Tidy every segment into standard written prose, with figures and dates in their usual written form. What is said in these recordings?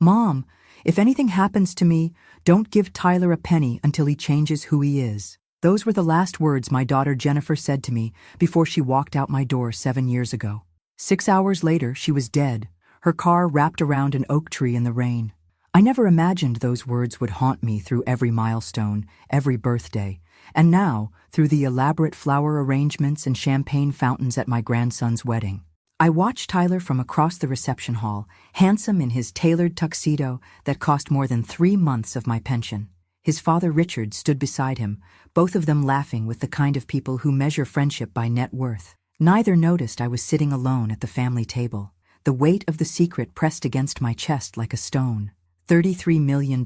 "Mom, if anything happens to me, don't give Tyler a penny until he changes who he is." Those were the last words my daughter Jennifer said to me before she walked out my door 7 years ago. 6 hours later, she was dead, her car wrapped around an oak tree in the rain. I never imagined those words would haunt me through every milestone, every birthday, and now through the elaborate flower arrangements and champagne fountains at my grandson's wedding. I watched Tyler from across the reception hall, handsome in his tailored tuxedo that cost more than 3 months of my pension. His father Richard stood beside him, both of them laughing with the kind of people who measure friendship by net worth. Neither noticed I was sitting alone at the family table, the weight of the secret pressed against my chest like a stone. $33 million,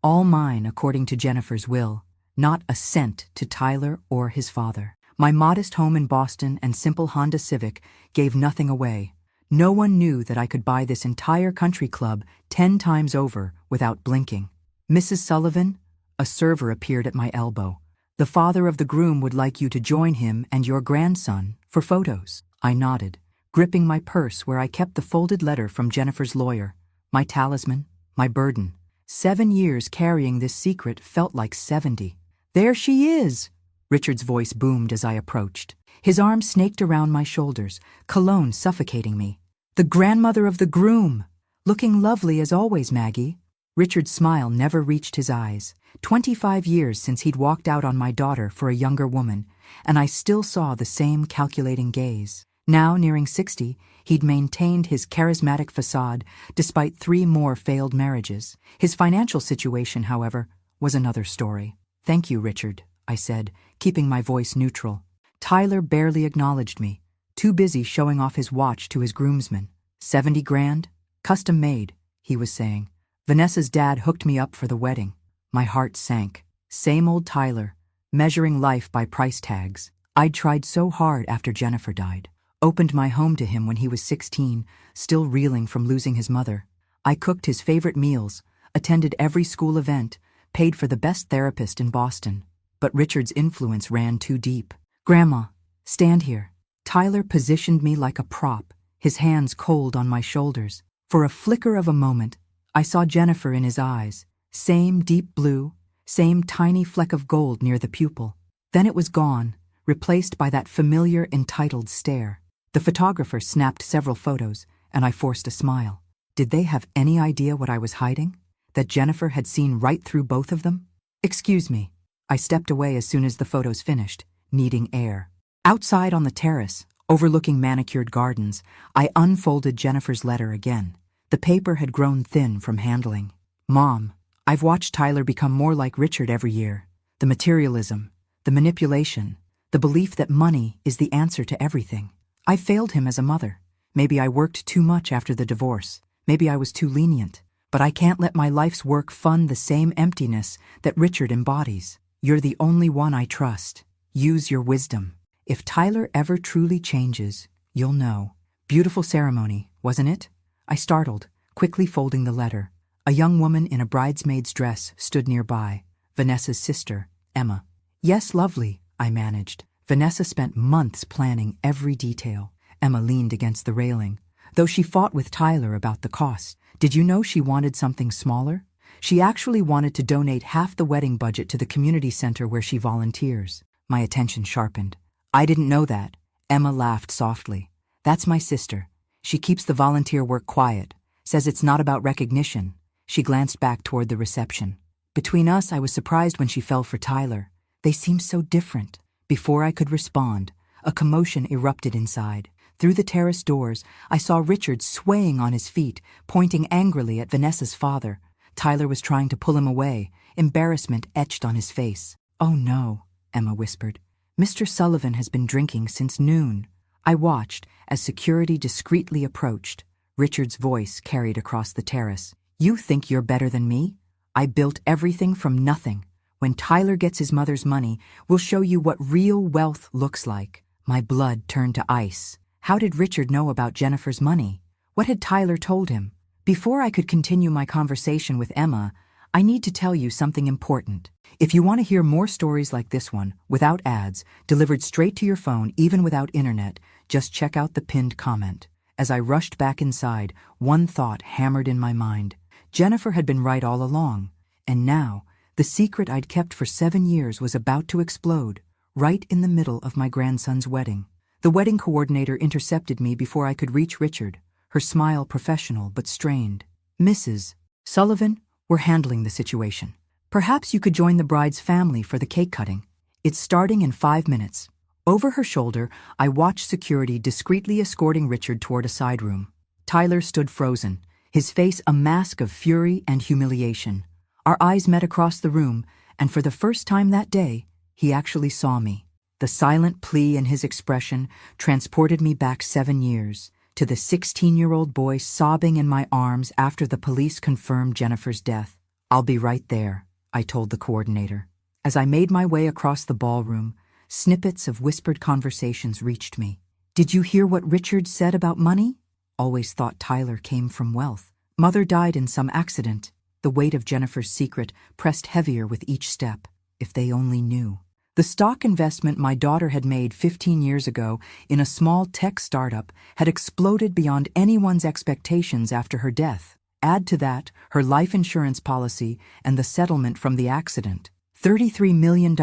all mine according to Jennifer's will, not a cent to Tyler or his father. My modest home in Boston and simple Honda Civic gave nothing away. No one knew that I could buy this entire country club 10 times over without blinking. "Mrs. Sullivan," a server appeared at my elbow. "The father of the groom would like you to join him and your grandson for photos." I nodded, gripping my purse where I kept the folded letter from Jennifer's lawyer, my talisman, my burden. 7 years carrying this secret felt like 70. "There she is!" Richard's voice boomed as I approached. His arm snaked around my shoulders, cologne suffocating me. "The grandmother of the groom! Looking lovely as always, Maggie." Richard's smile never reached his eyes. 25 years since he'd walked out on my daughter for a younger woman, and I still saw the same calculating gaze. Now, nearing 60, he'd maintained his charismatic facade despite 3 more failed marriages. His financial situation, however, was another story. "Thank you, Richard," I said, keeping my voice neutral. Tyler barely acknowledged me, too busy showing off his watch to his groomsmen. 70 grand? Custom made, he was saying. Vanessa's dad hooked me up for the wedding. My heart sank. Same old Tyler, measuring life by price tags. I'd tried so hard after Jennifer died. Opened my home to him when he was 16, still reeling from losing his mother. I cooked his favorite meals, attended every school event, paid for the best therapist in Boston. But Richard's influence ran too deep. "Grandma, stand here." Tyler positioned me like a prop, his hands cold on my shoulders. For a flicker of a moment, I saw Jennifer in his eyes, same deep blue, same tiny fleck of gold near the pupil. Then it was gone, replaced by that familiar entitled stare. The photographer snapped several photos, and I forced a smile. Did they have any idea what I was hiding? That Jennifer had seen right through both of them? "Excuse me." I stepped away as soon as the photos finished, needing air. Outside on the terrace, overlooking manicured gardens, I unfolded Jennifer's letter again. The paper had grown thin from handling. "Mom, I've watched Tyler become more like Richard every year. The materialism, the manipulation, the belief that money is the answer to everything. I failed him as a mother. Maybe I worked too much after the divorce. Maybe I was too lenient. But I can't let my life's work fund the same emptiness that Richard embodies. You're the only one I trust. Use your wisdom. If Tyler ever truly changes, you'll know." Beautiful ceremony, wasn't it? I startled, quickly folding the letter. A young woman in a bridesmaid's dress stood nearby, Vanessa's sister, Emma. "Yes, lovely," I managed. Vanessa spent months planning every detail. Emma leaned against the railing, though she fought with Tyler about the cost. "Did you know she wanted something smaller? She actually wanted to donate half the wedding budget to the community center where she volunteers." My attention sharpened. "I didn't know that." Emma laughed softly. "That's my sister. She keeps the volunteer work quiet, says it's not about recognition." She glanced back toward the reception. "Between us, I was surprised when she fell for Tyler. They seemed so different." Before I could respond, a commotion erupted inside. Through the terrace doors, I saw Richard swaying on his feet, pointing angrily at Vanessa's father. Tyler was trying to pull him away, embarrassment etched on his face. "Oh no," Emma whispered. "Mr. Sullivan has been drinking since noon." I watched as security discreetly approached. Richard's voice carried across the terrace. "You think you're better than me? I built everything from nothing. When Tyler gets his mother's money, we'll show you what real wealth looks like." My blood turned to ice. How did Richard know about Jennifer's money? What had Tyler told him? Before I could continue my conversation with Emma, I need to tell you something important. If you want to hear more stories like this one, without ads, delivered straight to your phone even without internet, just check out the pinned comment. As I rushed back inside, one thought hammered in my mind. Jennifer had been right all along, and now, the secret I'd kept for 7 years was about to explode, right in the middle of my grandson's wedding. The wedding coordinator intercepted me before I could reach Richard, her smile professional but strained. "Mrs. Sullivan, we're handling the situation. Perhaps you could join the bride's family for the cake cutting. It's starting in 5 minutes." Over her shoulder, I watched security discreetly escorting Richard toward a side room. Tyler stood frozen, his face a mask of fury and humiliation. Our eyes met across the room, and for the first time that day, he actually saw me. The silent plea in his expression transported me back 7 years, to the 16-year-old boy sobbing in my arms after the police confirmed Jennifer's death. "I'll be right there," I told the coordinator. As I made my way across the ballroom, snippets of whispered conversations reached me. "Did you hear what Richard said about money? Always thought Tyler came from wealth. Mother died in some accident." The weight of Jennifer's secret pressed heavier with each step. If they only knew. The stock investment my daughter had made 15 years ago in a small tech startup had exploded beyond anyone's expectations after her death. Add to that her life insurance policy and the settlement from the accident. $33 million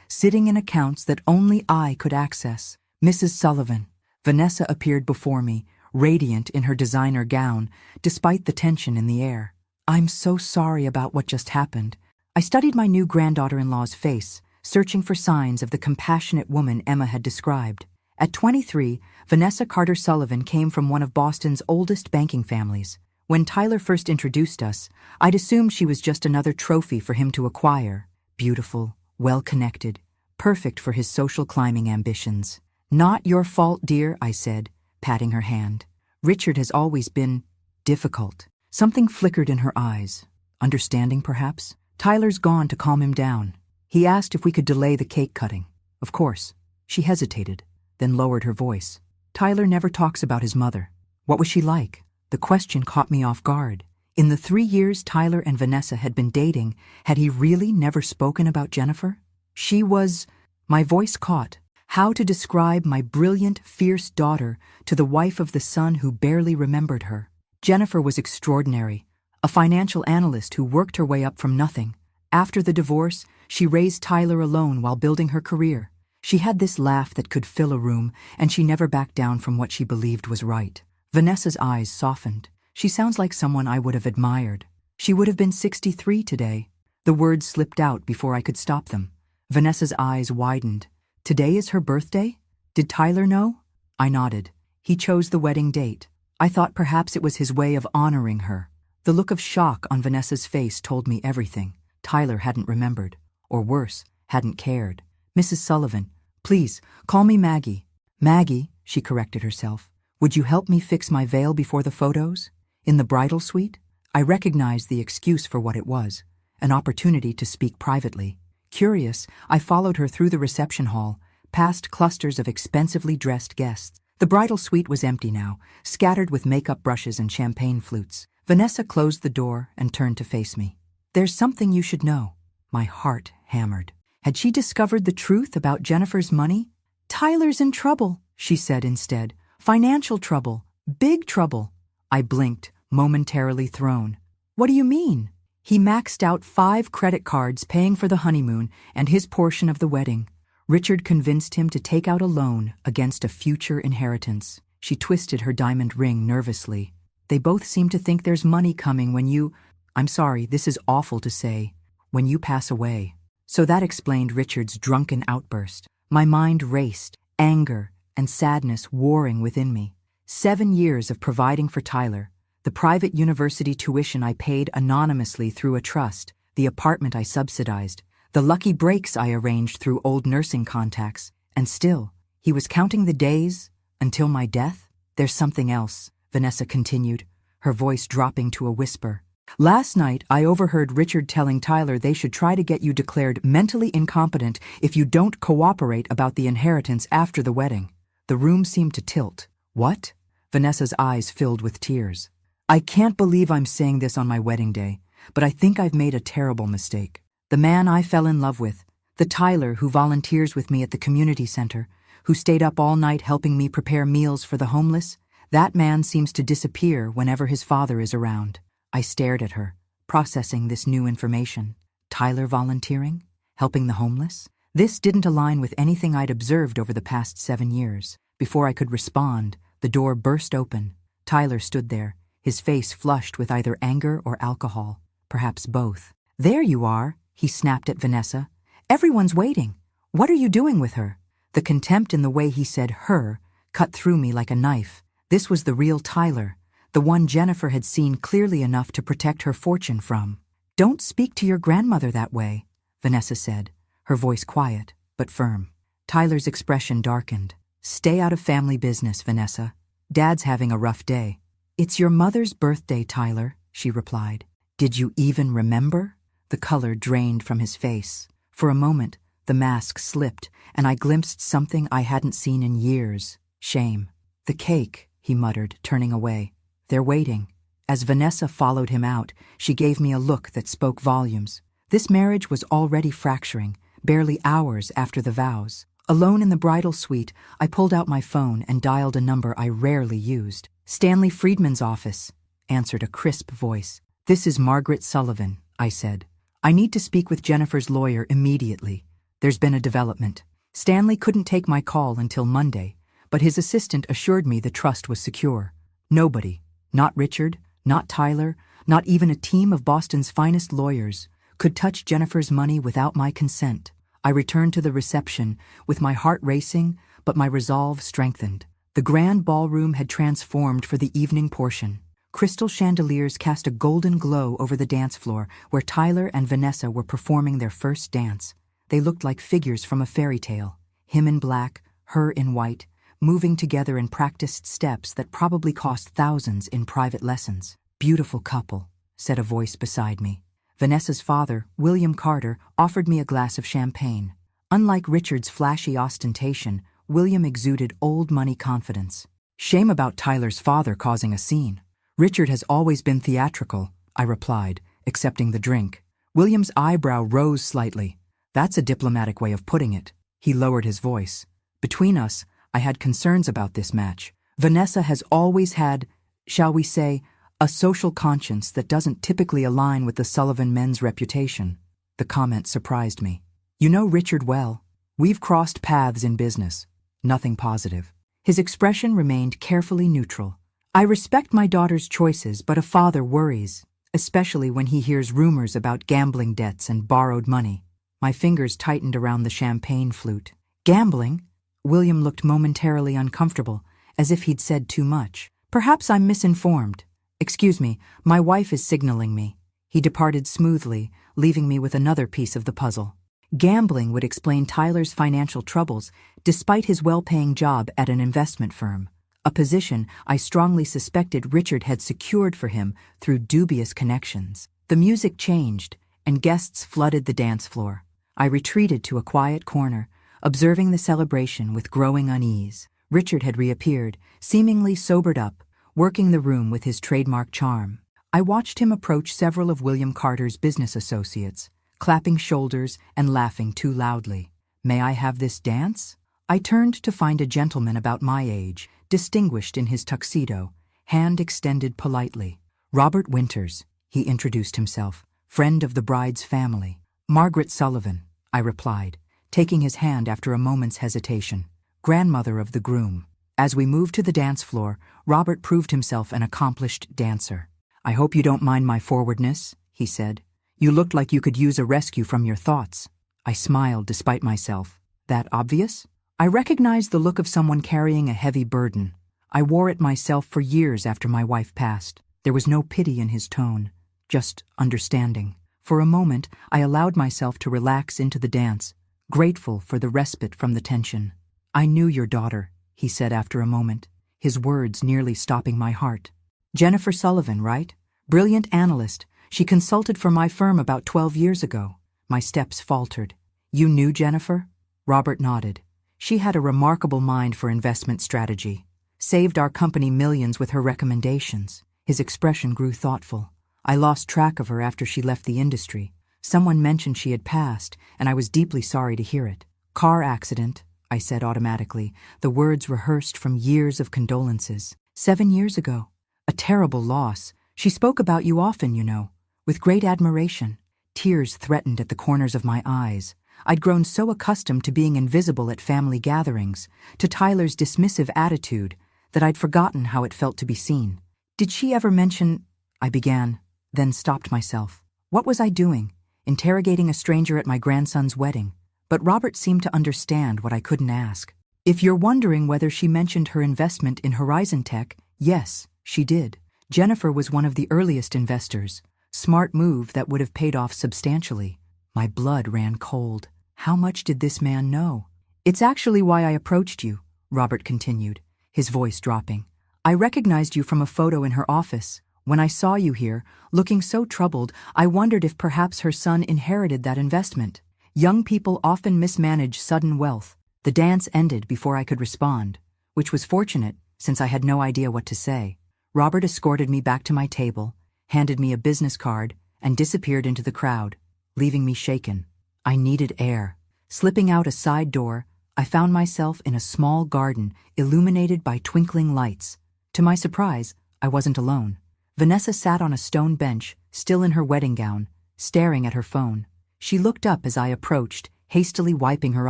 sitting in accounts that only I could access. "Mrs. Sullivan." Vanessa appeared before me, radiant in her designer gown, despite the tension in the air. "I'm so sorry about what just happened." I studied my new granddaughter-in-law's face, searching for signs of the compassionate woman Emma had described. At 23, Vanessa Carter Sullivan came from one of Boston's oldest banking families. When Tyler first introduced us, I'd assumed she was just another trophy for him to acquire. Beautiful, well-connected, perfect for his social climbing ambitions. "Not your fault, dear," I said, patting her hand. "Richard has always been difficult." Something flickered in her eyes. Understanding, perhaps? "Tyler's gone to calm him down. He asked if we could delay the cake cutting." "Of course." She hesitated, then lowered her voice. "Tyler never talks about his mother. What was she like?" The question caught me off guard. In the 3 years Tyler and Vanessa had been dating, had he really never spoken about Jennifer? She was... My voice caught. How to describe my brilliant, fierce daughter to the wife of the son who barely remembered her? Jennifer was extraordinary, a financial analyst who worked her way up from nothing. After the divorce, she raised Tyler alone while building her career. She had this laugh that could fill a room, and she never backed down from what she believed was right. Vanessa's eyes softened. "She sounds like someone I would have admired." She would have been 63 today. The words slipped out before I could stop them. Vanessa's eyes widened. "Today is her birthday? Did Tyler know?" I nodded. "He chose the wedding date. I thought perhaps it was his way of honoring her." The look of shock on Vanessa's face told me everything. Tyler hadn't remembered. Or worse, hadn't cared. "Mrs. Sullivan, please, call me Maggie." "Maggie," she corrected herself. "Would you help me fix my veil before the photos? In the bridal suite?" I recognized the excuse for what it was. An opportunity to speak privately. Curious, I followed her through the reception hall, past clusters of expensively dressed guests. The bridal suite was empty now, scattered with makeup brushes and champagne flutes. Vanessa closed the door and turned to face me. "There's something you should know." My heart hammered. Had she discovered the truth about Jennifer's money? "Tyler's in trouble," she said instead. "Financial trouble. Big trouble." I blinked, momentarily thrown. "What do you mean?" "He maxed out 5 credit cards paying for the honeymoon and his portion of the wedding. Richard convinced him to take out a loan against a future inheritance." She twisted her diamond ring nervously. "They both seem to think there's money coming when you... I'm sorry, this is awful to say. When you pass away." So that explained Richard's drunken outburst. My mind raced, anger and sadness warring within me. 7 years of providing for Tyler, the private university tuition I paid anonymously through a trust, the apartment I subsidized, the lucky breaks I arranged through old nursing contacts, and still, he was counting the days until my death? "There's something else," Vanessa continued, her voice dropping to a whisper. "Last night, I overheard Richard telling Tyler they should try to get you declared mentally incompetent if you don't cooperate about the inheritance after the wedding." The room seemed to tilt. "What?" Vanessa's eyes filled with tears. "I can't believe I'm saying this on my wedding day, but I think I've made a terrible mistake. The man I fell in love with, the Tyler who volunteers with me at the community center, who stayed up all night helping me prepare meals for the homeless, that man seems to disappear whenever his father is around." I stared at her, processing this new information. Tyler volunteering? Helping the homeless? This didn't align with anything I'd observed over the past 7 years. Before I could respond, the door burst open. Tyler stood there, his face flushed with either anger or alcohol, perhaps both. "There you are," he snapped at Vanessa. "Everyone's waiting. What are you doing with her?" The contempt in the way he said "her" cut through me like a knife. This was the real Tyler, the one Jennifer had seen clearly enough to protect her fortune from. "Don't speak to your grandmother that way," Vanessa said, her voice quiet but firm. Tyler's expression darkened. "Stay out of family business, Vanessa. Dad's having a rough day." "It's your mother's birthday, Tyler," she replied. "Did you even remember?" The color drained from his face. For a moment, the mask slipped, and I glimpsed something I hadn't seen in years. Shame. "The cake," he muttered, turning away. "They're waiting." As Vanessa followed him out, she gave me a look that spoke volumes. This marriage was already fracturing, barely hours after the vows. Alone in the bridal suite, I pulled out my phone and dialed a number I rarely used. "Stanley Friedman's office," answered a crisp voice. "This is Margaret Sullivan," I said. "I need to speak with Jennifer's lawyer immediately. There's been a development." Stanley couldn't take my call until Monday, but his assistant assured me the trust was secure. Nobody, not Richard, not Tyler, not even a team of Boston's finest lawyers, could touch Jennifer's money without my consent. I returned to the reception, with my heart racing, but my resolve strengthened. The grand ballroom had transformed for the evening portion. Crystal chandeliers cast a golden glow over the dance floor, where Tyler and Vanessa were performing their first dance. They looked like figures from a fairy tale, him in black, her in white, moving together in practiced steps that probably cost thousands in private lessons. "Beautiful couple," said a voice beside me. Vanessa's father, William Carter, offered me a glass of champagne. Unlike Richard's flashy ostentation, William exuded old money confidence. "Shame about Tyler's father causing a scene. Richard has always been theatrical," I replied, accepting the drink. William's eyebrow rose slightly. "That's a diplomatic way of putting it." He lowered his voice. "Between us, I had concerns about this match. Vanessa has always had, shall we say, a social conscience that doesn't typically align with the Sullivan men's reputation." The comment surprised me. "You know Richard well. We've crossed paths in business." Nothing positive. His expression remained carefully neutral. "I respect my daughter's choices, but a father worries, especially when he hears rumors about gambling debts and borrowed money." My fingers tightened around the champagne flute. "Gambling?" William looked momentarily uncomfortable, as if he'd said too much. "Perhaps I'm misinformed. Excuse me, my wife is signaling me." He departed smoothly, leaving me with another piece of the puzzle. Gambling would explain Tyler's financial troubles, despite his well-paying job at an investment firm, a position I strongly suspected Richard had secured for him through dubious connections. The music changed, and guests flooded the dance floor. I retreated to a quiet corner, observing the celebration with growing unease. Richard had reappeared, seemingly sobered up, working the room with his trademark charm. I watched him approach several of William Carter's business associates, clapping shoulders and laughing too loudly. "May I have this dance?" I turned to find a gentleman about my age, distinguished in his tuxedo, hand extended politely. "Robert Winters," he introduced himself, "friend of the bride's family." "Margaret Sullivan," I replied, taking his hand after a moment's hesitation. "Grandmother of the groom." As we moved to the dance floor, Robert proved himself an accomplished dancer. "I hope you don't mind my forwardness," he said. "You looked like you could use a rescue from your thoughts." I smiled despite myself. "That obvious?" I recognized the look of someone carrying a heavy burden. I wore it myself for years after my wife passed. There was no pity in his tone, just understanding. For a moment, I allowed myself to relax into the dance, grateful for the respite from the tension. "I knew your daughter," he said after a moment, his words nearly stopping my heart. "Jennifer Sullivan, right? Brilliant analyst. She consulted for my firm about 12 years ago." My steps faltered. "You knew Jennifer?" Robert nodded. "She had a remarkable mind for investment strategy. Saved our company millions with her recommendations." His expression grew thoughtful. "I lost track of her after she left the industry. Someone mentioned she had passed, and I was deeply sorry to hear it." "Car accident," I said automatically, the words rehearsed from years of condolences. 7 years ago. A terrible loss, She spoke about you often, with great admiration. Tears threatened at the corners of my eyes. I'd grown so accustomed to being invisible at family gatherings, to Tyler's dismissive attitude, that I'd forgotten how it felt to be seen. Did she ever mention— I began, then stopped myself. What was I doing? Interrogating a stranger at my grandson's wedding. But Robert seemed to understand what I couldn't ask. If you're wondering whether she mentioned her investment in Horizon Tech, yes, she did. Jennifer was one of the earliest investors. Smart move that would have paid off substantially. My blood ran cold. How much did this man know? It's actually why I approached you, Robert continued, his voice dropping. I recognized you from a photo in her office. When I saw you here, looking so troubled, I wondered if perhaps her son inherited that investment. Young people often mismanage sudden wealth. The dance ended before I could respond, which was fortunate since I had no idea what to say. Robert escorted me back to my table, handed me a business card, and disappeared into the crowd, leaving me shaken. I needed air. Slipping out a side door, I found myself in a small garden illuminated by twinkling lights. To my surprise, I wasn't alone. Vanessa sat on a stone bench, still in her wedding gown, staring at her phone. She looked up as I approached, hastily wiping her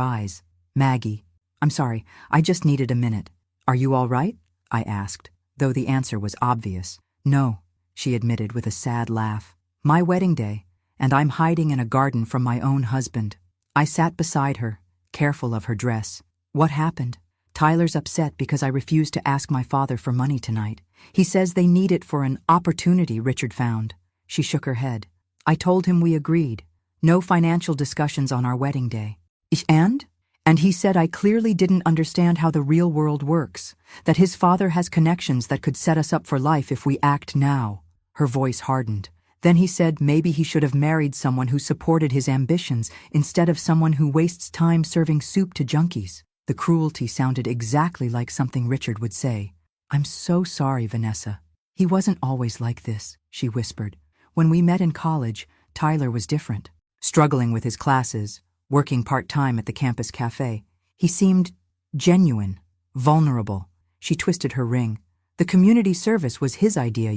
eyes. Maggie, I'm sorry, I just needed a minute. Are you all right? I asked, though the answer was obvious. No, she admitted with a sad laugh. My wedding day, and I'm hiding in a garden from my own husband. I sat beside her, careful of her dress. What happened? Tyler's upset because I refused to ask my father for money tonight. He says they need it for an opportunity Richard found. She shook her head. I told him we agreed. No financial discussions on our wedding day. And he said I clearly didn't understand how the real world works, that his father has connections that could set us up for life if we act now. Her voice hardened. Then he said maybe he should have married someone who supported his ambitions instead of someone who wastes time serving soup to junkies. The cruelty sounded exactly like something Richard would say. I'm so sorry, Vanessa. He wasn't always like this, she whispered. When we met in college, Tyler was different. Struggling with his classes, working part-time at the campus cafe. He seemed genuine, vulnerable. She twisted her ring. The community service was his idea,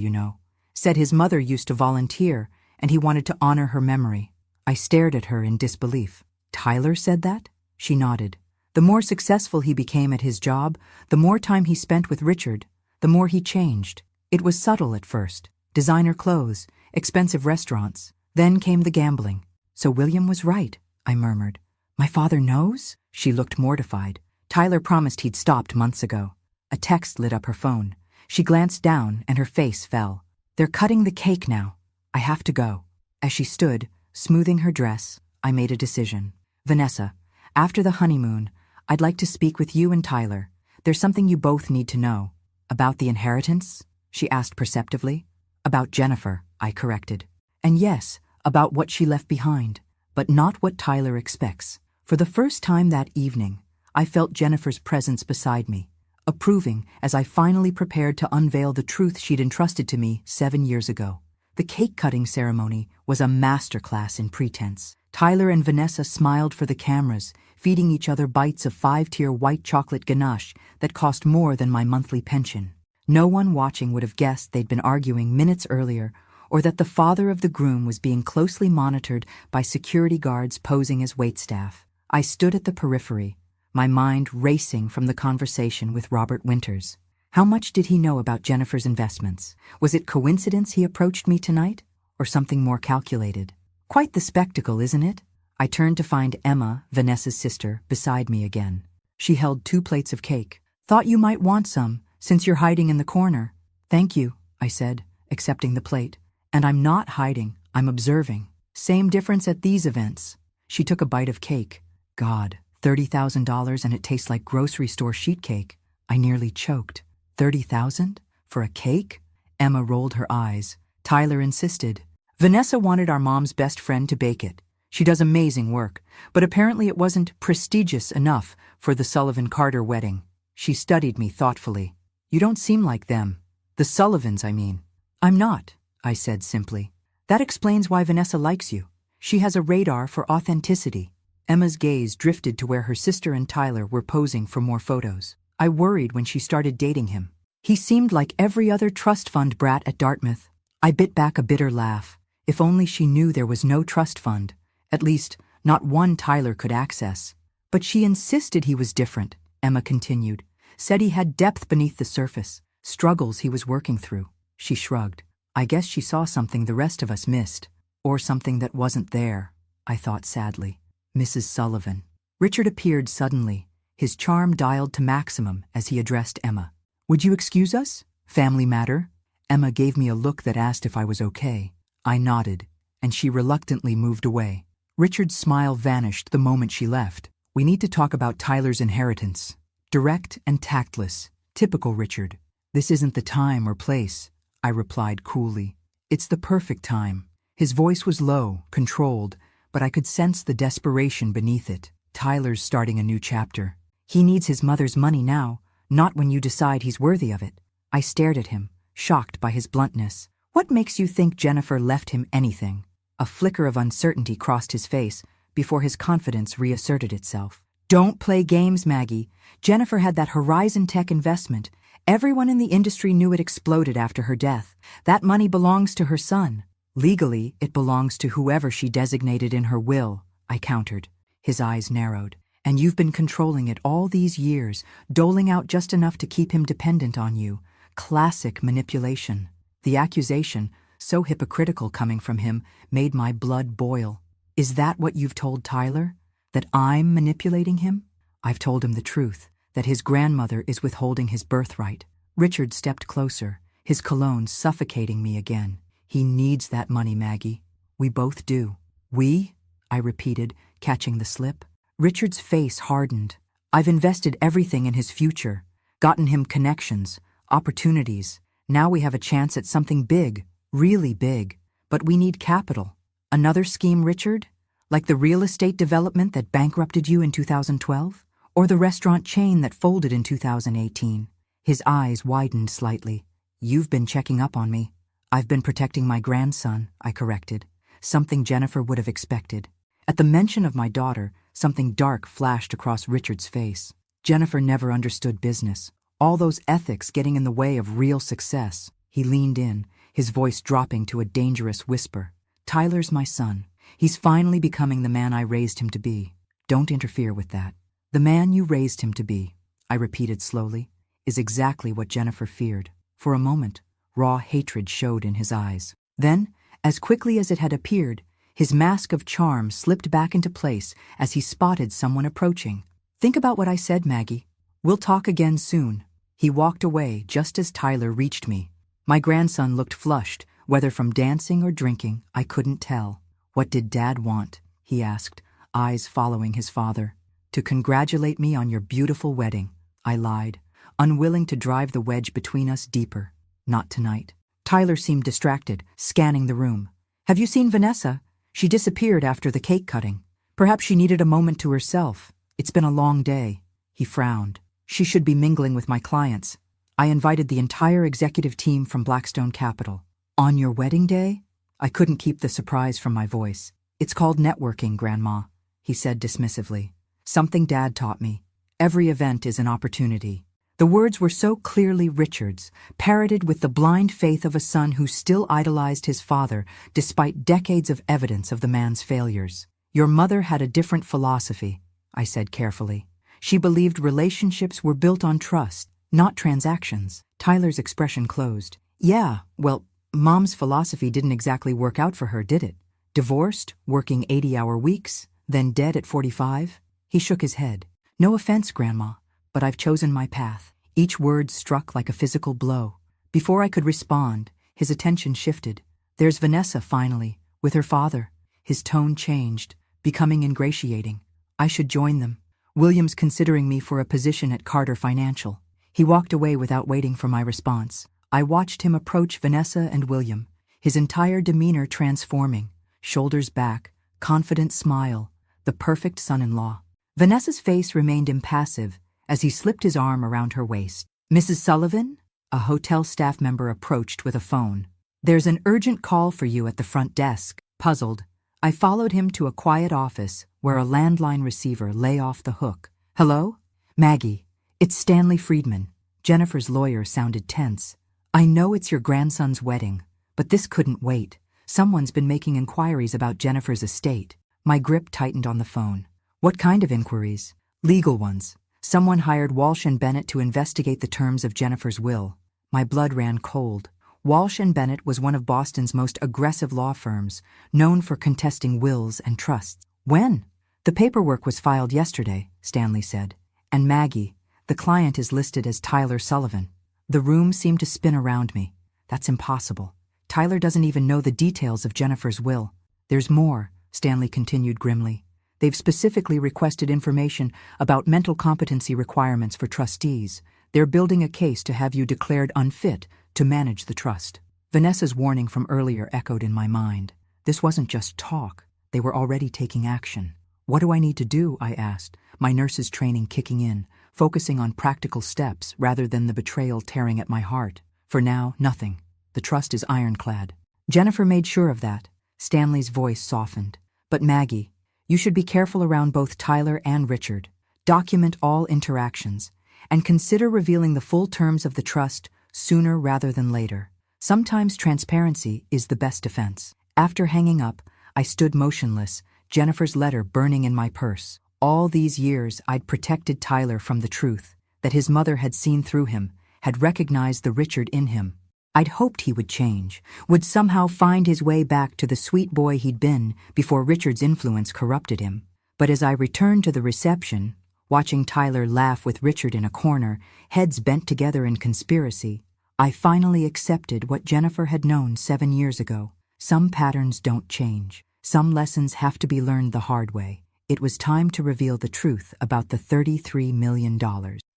Said his mother used to volunteer, and he wanted to honor her memory. I stared at her in disbelief. Tyler said that? She nodded. The more successful he became at his job, the more time he spent with Richard, the more he changed. It was subtle at first. Designer clothes, expensive restaurants. Then came the gambling. So William was right, I murmured. My father knows? She looked mortified. Tyler promised he'd stopped months ago. A text lit up her phone. She glanced down and her face fell. They're cutting the cake now. I have to go. As she stood, smoothing her dress, I made a decision. Vanessa, after the honeymoon, I'd like to speak with you and Tyler. There's something you both need to know. About the inheritance? She asked perceptively. About Jennifer, I corrected. And yes, about what she left behind, but not what Tyler expects. For the first time that evening, I felt Jennifer's presence beside me, approving as I finally prepared to unveil the truth she'd entrusted to me 7 years ago. The cake-cutting ceremony was a masterclass in pretense. Tyler and Vanessa smiled for the cameras, feeding each other bites of 5-tier white chocolate ganache that cost more than my monthly pension. No one watching would have guessed they'd been arguing minutes earlier, or that the father of the groom was being closely monitored by security guards posing as waitstaff. I stood at the periphery, my mind racing from the conversation with Robert Winters. How much did he know about Jennifer's investments? Was it coincidence he approached me tonight, or something more calculated? Quite the spectacle, isn't it? I turned to find Emma, Vanessa's sister, beside me again. She held 2 plates of cake. Thought you might want some, since you're hiding in the corner. Thank you, I said, accepting the plate. And I'm not hiding, I'm observing. Same difference at these events. She took a bite of cake. God, $30,000 and it tastes like grocery store sheet cake. I nearly choked. 30,000? For a cake? Emma rolled her eyes. Tyler insisted. Vanessa wanted our mom's best friend to bake it. She does amazing work, but apparently it wasn't prestigious enough for the Sullivan-Carter wedding. She studied me thoughtfully. You don't seem like them. The Sullivans, I mean. I'm not, I said simply. That explains why Vanessa likes you. She has a radar for authenticity. Emma's gaze drifted to where her sister and Tyler were posing for more photos. I worried when she started dating him. He seemed like every other trust fund brat at Dartmouth. I bit back a bitter laugh. If only she knew there was no trust fund. At least, not one Tyler could access. But she insisted he was different, Emma continued. Said he had depth beneath the surface, struggles he was working through. She shrugged. I guess she saw something the rest of us missed. Or something that wasn't there, I thought sadly. Mrs. Sullivan. Richard appeared suddenly, his charm dialed to maximum as he addressed Emma. Would you excuse us? Family matter? Emma gave me a look that asked if I was okay. I nodded, and she reluctantly moved away. Richard's smile vanished the moment she left. We need to talk about Tyler's inheritance. Direct and tactless. Typical Richard. This isn't the time or place, I replied coolly. It's the perfect time. His voice was low, controlled, but I could sense the desperation beneath it. Tyler's starting a new chapter. He needs his mother's money now, not when you decide he's worthy of it. I stared at him, shocked by his bluntness. What makes you think Jennifer left him anything? A flicker of uncertainty crossed his face before his confidence reasserted itself. Don't play games, Maggie. Jennifer had that Horizon Tech investment. Everyone in the industry knew it exploded after her death. That money belongs to her son. Legally, it belongs to whoever she designated in her will, I countered. His eyes narrowed. And you've been controlling it all these years, doling out just enough to keep him dependent on you. Classic manipulation. The accusation, so hypocritical coming from him, made my blood boil. Is that what you've told Tyler? That I'm manipulating him? I've told him the truth, that his grandmother is withholding his birthright. Richard stepped closer, his cologne suffocating me again. He needs that money, Maggie. We both do. We? I repeated, catching the slip. Richard's face hardened. I've invested everything in his future, gotten him connections, opportunities. Now we have a chance at something big, really big. But we need capital. Another scheme, Richard? Like the real estate development that bankrupted you in 2012? Or the restaurant chain that folded in 2018? His eyes widened slightly. You've been checking up on me. I've been protecting my grandson, I corrected. Something Jennifer would have expected. At the mention of my daughter, something dark flashed across Richard's face. Jennifer never understood business. All those ethics getting in the way of real success. He leaned in, his voice dropping to a dangerous whisper. Tyler's my son. He's finally becoming the man I raised him to be. Don't interfere with that. The man you raised him to be, I repeated slowly, is exactly what Jennifer feared. For a moment, raw hatred showed in his eyes. Then, as quickly as it had appeared, his mask of charm slipped back into place as he spotted someone approaching. Think about what I said, Maggie. We'll talk again soon. He walked away just as Tyler reached me. My grandson looked flushed, whether from dancing or drinking, I couldn't tell. What did Dad want? He asked, eyes following his father. To congratulate me on your beautiful wedding, I lied, unwilling to drive the wedge between us deeper. Not tonight. Tyler seemed distracted, scanning the room. Have you seen Vanessa? She disappeared after the cake cutting. Perhaps she needed a moment to herself. It's been a long day. He frowned. She should be mingling with my clients. I invited the entire executive team from Blackstone Capital. On your wedding day? I couldn't keep the surprise from my voice. It's called networking, Grandma, he said dismissively. Something Dad taught me. Every event is an opportunity. The words were so clearly Richard's, parroted with the blind faith of a son who still idolized his father despite decades of evidence of the man's failures. Your mother had a different philosophy, I said carefully. She believed relationships were built on trust, not transactions. Tyler's expression closed. Yeah, well, Mom's philosophy didn't exactly work out for her, did it? Divorced, working 80-hour weeks, then dead at 45? He shook his head. No offense, Grandma, but I've chosen my path. Each word struck like a physical blow. Before I could respond, his attention shifted. There's Vanessa, finally, with her father. His tone changed, becoming ingratiating. I should join them. William's considering me for a position at Carter Financial. He walked away without waiting for my response. I watched him approach Vanessa and William, his entire demeanor transforming. Shoulders back, confident smile, the perfect son-in-law. Vanessa's face remained impassive as he slipped his arm around her waist. Mrs. Sullivan? A hotel staff member approached with a phone. There's an urgent call for you at the front desk. Puzzled, I followed him to a quiet office where a landline receiver lay off the hook. Hello? Maggie, it's Stanley Friedman. Jennifer's lawyer sounded tense. I know it's your grandson's wedding, But this couldn't wait. Someone's been making inquiries about Jennifer's estate. My grip tightened on the phone. What kind of inquiries? Legal ones. Someone hired Walsh and Bennett to investigate the terms of Jennifer's will. My blood ran cold. Walsh and Bennett was one of Boston's most aggressive law firms, known for contesting wills and trusts. When? The paperwork was filed yesterday, Stanley said. And Maggie, the client, is listed as Tyler Sullivan. The room seemed to spin around me. That's impossible. Tyler doesn't even know the details of Jennifer's will. There's more, Stanley continued grimly. They've specifically requested information about mental competency requirements for trustees. They're building a case to have you declared unfit to manage the trust. Vanessa's warning from earlier echoed in my mind. This wasn't just talk. They were already taking action. What do I need to do? I asked, my nurse's training kicking in, focusing on practical steps rather than the betrayal tearing at my heart. For now, nothing. The trust is ironclad. Jennifer made sure of that. Stanley's voice softened. But Maggie, you should be careful around both Tyler and Richard. Document all interactions, and consider revealing the full terms of the trust sooner rather than later. Sometimes transparency is the best defense. After hanging up, I stood motionless, Jennifer's letter burning in my purse. All these years I'd protected Tyler from the truth, that his mother had seen through him, had recognized the Richard in him. I'd hoped he would change, would somehow find his way back to the sweet boy he'd been before Richard's influence corrupted him. But as I returned to the reception, watching Tyler laugh with Richard in a corner, heads bent together in conspiracy, I finally accepted what Jennifer had known 7 years ago. Some patterns don't change. Some lessons have to be learned the hard way. It was time to reveal the truth about the $33 million.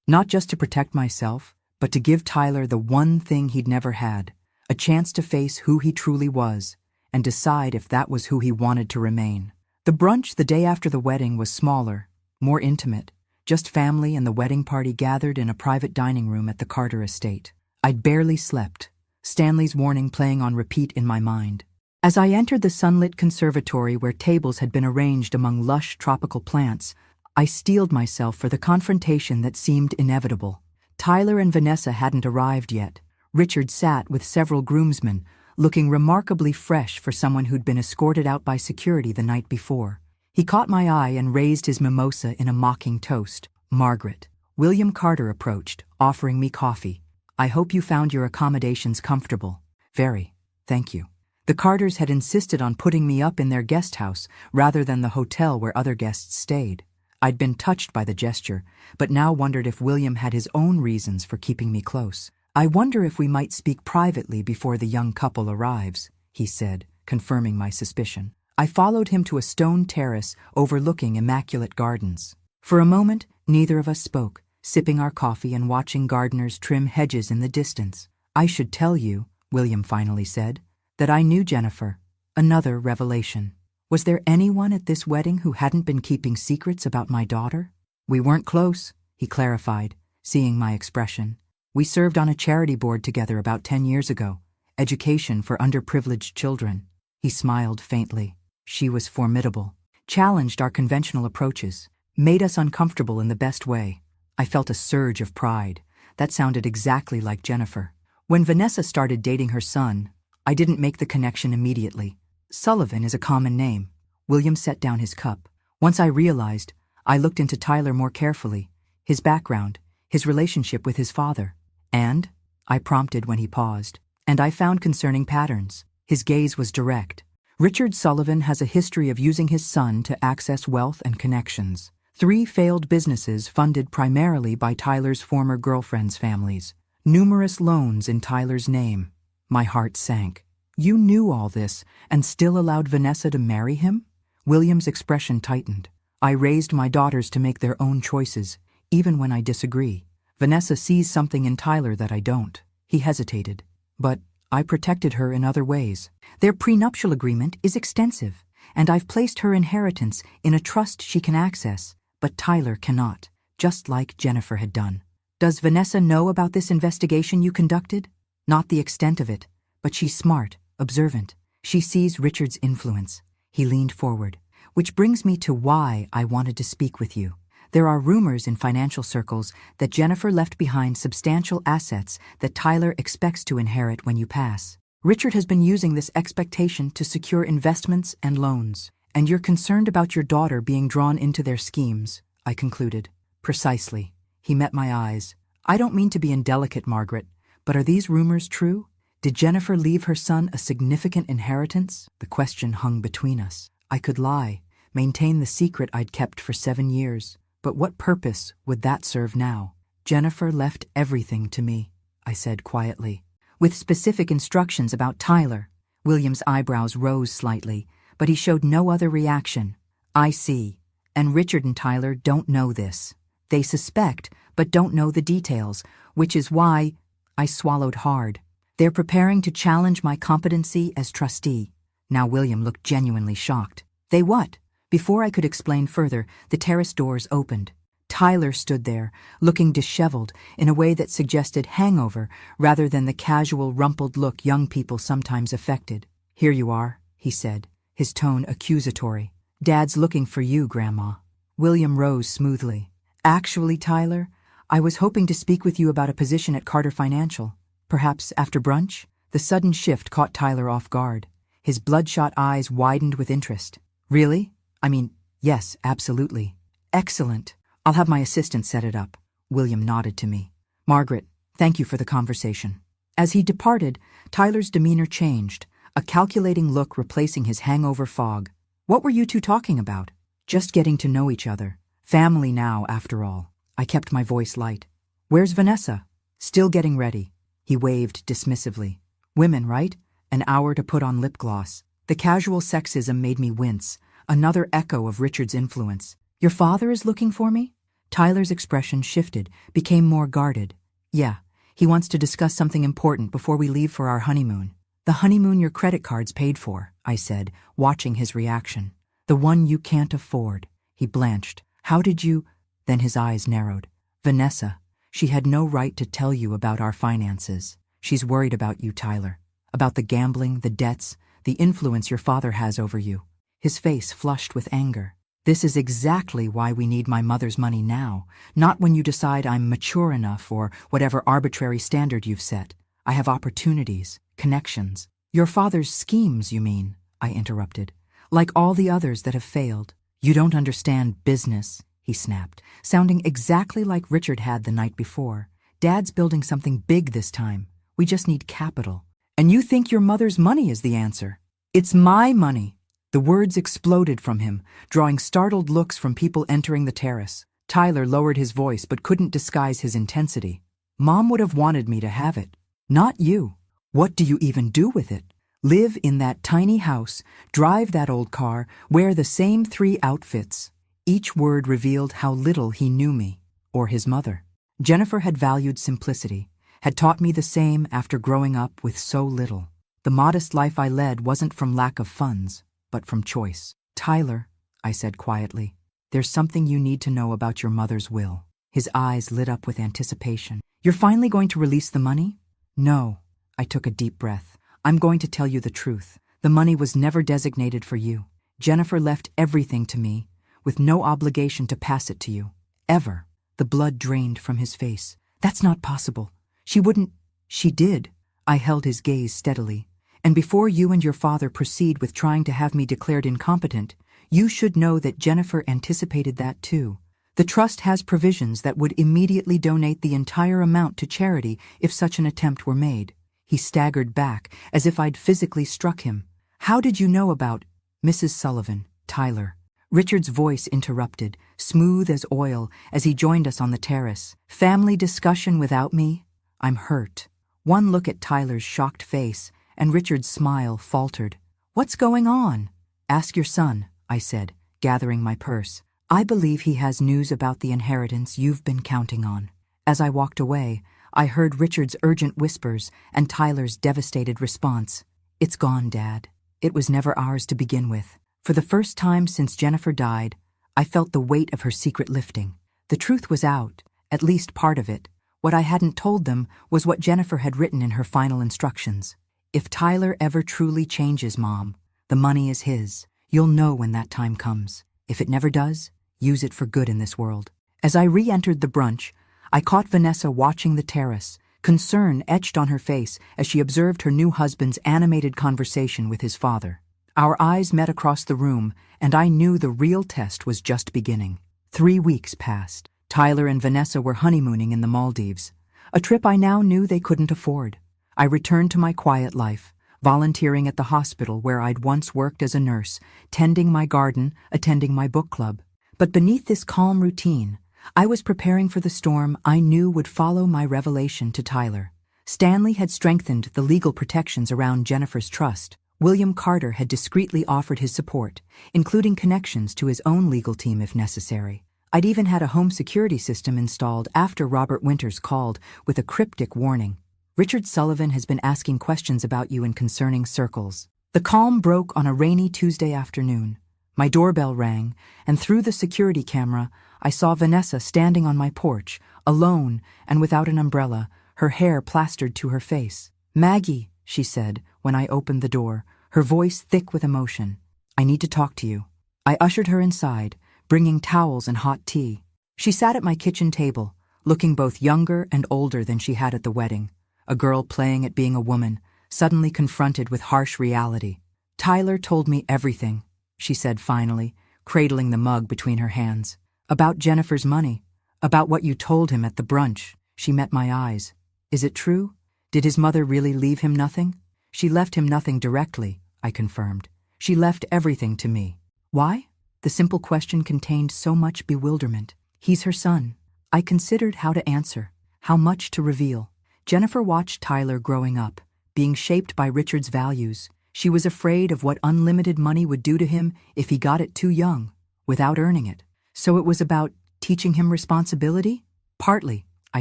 Not just to protect myself, but to give Tyler the one thing he'd never had, a chance to face who he truly was, and decide if that was who he wanted to remain. The brunch the day after the wedding was smaller, more intimate, just family and the wedding party gathered in a private dining room at the Carter estate. I'd barely slept, Stanley's warning playing on repeat in my mind. As I entered the sunlit conservatory where tables had been arranged among lush tropical plants, I steeled myself for the confrontation that seemed inevitable. Tyler and Vanessa hadn't arrived yet. Richard sat with several groomsmen, looking remarkably fresh for someone who'd been escorted out by security the night before. He caught my eye and raised his mimosa in a mocking toast. Margaret. William Carter approached, offering me coffee. I hope you found your accommodations comfortable. Very. Thank you. The Carters had insisted on putting me up in their guest house rather than the hotel where other guests stayed. I'd been touched by the gesture, but now wondered if William had his own reasons for keeping me close. I wonder if we might speak privately before the young couple arrives, he said, confirming my suspicion. I followed him to a stone terrace overlooking immaculate gardens. For a moment, neither of us spoke, sipping our coffee and watching gardeners trim hedges in the distance. I should tell you, William finally said, that I knew Jennifer. Another revelation. Was there anyone at this wedding who hadn't been keeping secrets about my daughter? We weren't close, he clarified, seeing my expression. We served on a charity board together about 10 years ago, education for underprivileged children. He smiled faintly. She was formidable, challenged our conventional approaches, made us uncomfortable in the best way. I felt a surge of pride. That sounded exactly like Jennifer. When Vanessa started dating her son, I didn't make the connection immediately. Sullivan is a common name. William set down his cup. Once I realized, I looked into Tyler more carefully, his background, his relationship with his father. And, I prompted when he paused, and I found concerning patterns. His gaze was direct. Richard Sullivan has a history of using his son to access wealth and connections. 3 failed businesses funded primarily by Tyler's former girlfriends' families. Numerous loans in Tyler's name. My heart sank. You knew all this and still allowed Vanessa to marry him? William's expression tightened. I raised my daughters to make their own choices, even when I disagree. Vanessa sees something in Tyler that I don't. He hesitated. But I protected her in other ways. Their prenuptial agreement is extensive, and I've placed her inheritance in a trust she can access, but Tyler cannot, just like Jennifer had done. Does Vanessa know about this investigation you conducted? Not the extent of it, but she's smart, observant. She sees Richard's influence. He leaned forward. Which brings me to why I wanted to speak with you. There are rumors in financial circles that Jennifer left behind substantial assets that Tyler expects to inherit when you pass. Richard has been using this expectation to secure investments and loans, and you're concerned about your daughter being drawn into their schemes, I concluded. Precisely. He met my eyes. I don't mean to be indelicate, Margaret, but are these rumors true? Did Jennifer leave her son a significant inheritance? The question hung between us. I could lie, maintain the secret I'd kept for 7 years, but what purpose would that serve now? Jennifer left everything to me, I said quietly. With specific instructions about Tyler. William's eyebrows rose slightly, but he showed no other reaction. I see. And Richard and Tyler don't know this. They suspect, but don't know the details, which is why I swallowed hard. They're preparing to challenge my competency as trustee. Now William looked genuinely shocked. They what? Before I could explain further, the terrace doors opened. Tyler stood there, looking disheveled in a way that suggested hangover rather than the casual, rumpled look young people sometimes affected. Here you are, he said, his tone accusatory. Dad's looking for you, Grandma. William rose smoothly. Actually, Tyler, I was hoping to speak with you about a position at Carter Financial. Perhaps after brunch? The sudden shift caught Tyler off guard. His bloodshot eyes widened with interest. Really? I mean, yes, absolutely. Excellent. I'll have my assistant set it up. William nodded to me. Margaret, thank you for the conversation. As he departed, Tyler's demeanor changed, a calculating look replacing his hangover fog. What were you two talking about? Just getting to know each other. Family now, after all. I kept my voice light. Where's Vanessa? Still getting ready. He waved dismissively. Women, right? An hour to put on lip gloss. The casual sexism made me wince, another echo of Richard's influence. Your father is looking for me? Tyler's expression shifted, became more guarded. Yeah, he wants to discuss something important before we leave for our honeymoon. The honeymoon your credit cards paid for, I said, watching his reaction. The one you can't afford. He blanched. How did you? Then his eyes narrowed. Vanessa, she had no right to tell you about our finances. She's worried about you, Tyler. About the gambling, the debts, the influence your father has over you. His face flushed with anger. This is exactly why we need my mother's money now, not when you decide I'm mature enough or whatever arbitrary standard you've set. I have opportunities, connections. Your father's schemes, you mean, I interrupted. Like all the others that have failed. You don't understand business, he snapped, sounding exactly like Richard had the night before. Dad's building something big this time. We just need capital. And you think your mother's money is the answer? It's my money. The words exploded from him, drawing startled looks from people entering the terrace. Tyler lowered his voice but couldn't disguise his intensity. Mom would have wanted me to have it. Not you. What do you even do with it? Live in that tiny house, drive that old car, wear the same 3 outfits. Each word revealed how little he knew me, or his mother. Jennifer had valued simplicity, had taught me the same after growing up with so little. The modest life I led wasn't from lack of funds, but from choice. Tyler, I said quietly, there's something you need to know about your mother's will. His eyes lit up with anticipation. You're finally going to release the money? No. I took a deep breath. I'm going to tell you the truth. The money was never designated for you. Jennifer left everything to me, with no obligation to pass it to you. Ever. The blood drained from his face. That's not possible. She wouldn't. She did. I held his gaze steadily. And before you and your father proceed with trying to have me declared incompetent, you should know that Jennifer anticipated that too. The trust has provisions that would immediately donate the entire amount to charity if such an attempt were made. He staggered back, as if I'd physically struck him. How did you know about Mrs. Sullivan, Tyler? Richard's voice interrupted, smooth as oil, as he joined us on the terrace. Family discussion without me? I'm hurt. One look at Tyler's shocked face, and Richard's smile faltered. What's going on? Ask your son, I said, gathering my purse. I believe he has news about the inheritance you've been counting on. As I walked away, I heard Richard's urgent whispers and Tyler's devastated response. It's gone, Dad. It was never ours to begin with. For the first time since Jennifer died, I felt the weight of her secret lifting. The truth was out, at least part of it. What I hadn't told them was what Jennifer had written in her final instructions. If Tyler ever truly changes, Mom, the money is his. You'll know when that time comes. If it never does, use it for good in this world. As I re-entered the brunch, I caught Vanessa watching the terrace, Concern etched on her face as she observed her new husband's animated conversation with his father. Our eyes met across the room, and I knew the real test was just beginning. 3 weeks passed. Tyler and Vanessa were honeymooning in the Maldives, a trip I now knew they couldn't afford. I returned to my quiet life, volunteering at the hospital where I'd once worked as a nurse, tending my garden, attending my book club. But beneath this calm routine, I was preparing for the storm I knew would follow my revelation to Tyler. Stanley had strengthened the legal protections around Jennifer's trust. William Carter had discreetly offered his support, including connections to his own legal team if necessary. I'd even had a home security system installed after Robert Winters called with a cryptic warning. "Richard Sullivan has been asking questions about you in concerning circles." The calm broke on a rainy Tuesday afternoon. My doorbell rang, and through the security camera, I saw Vanessa standing on my porch, alone and without an umbrella, her hair plastered to her face. "Maggie," she said when I opened the door, her voice thick with emotion. "I need to talk to you." I ushered her inside, bringing towels and hot tea. She sat at my kitchen table, looking both younger and older than she had at the wedding, a girl playing at being a woman, suddenly confronted with harsh reality. "Tyler told me everything," she said finally, cradling the mug between her hands. "About Jennifer's money, about what you told him at the brunch." She met my eyes. "Is it true? Did his mother really leave him nothing?" "She left him nothing directly," I confirmed. "She left everything to me." "Why?" The simple question contained so much bewilderment. "He's her son." I considered how to answer, how much to reveal. Jennifer watched Tyler growing up, being shaped by Richard's values. She was afraid of what unlimited money would do to him if he got it too young, without earning it. So it was about teaching him responsibility? "Partly," I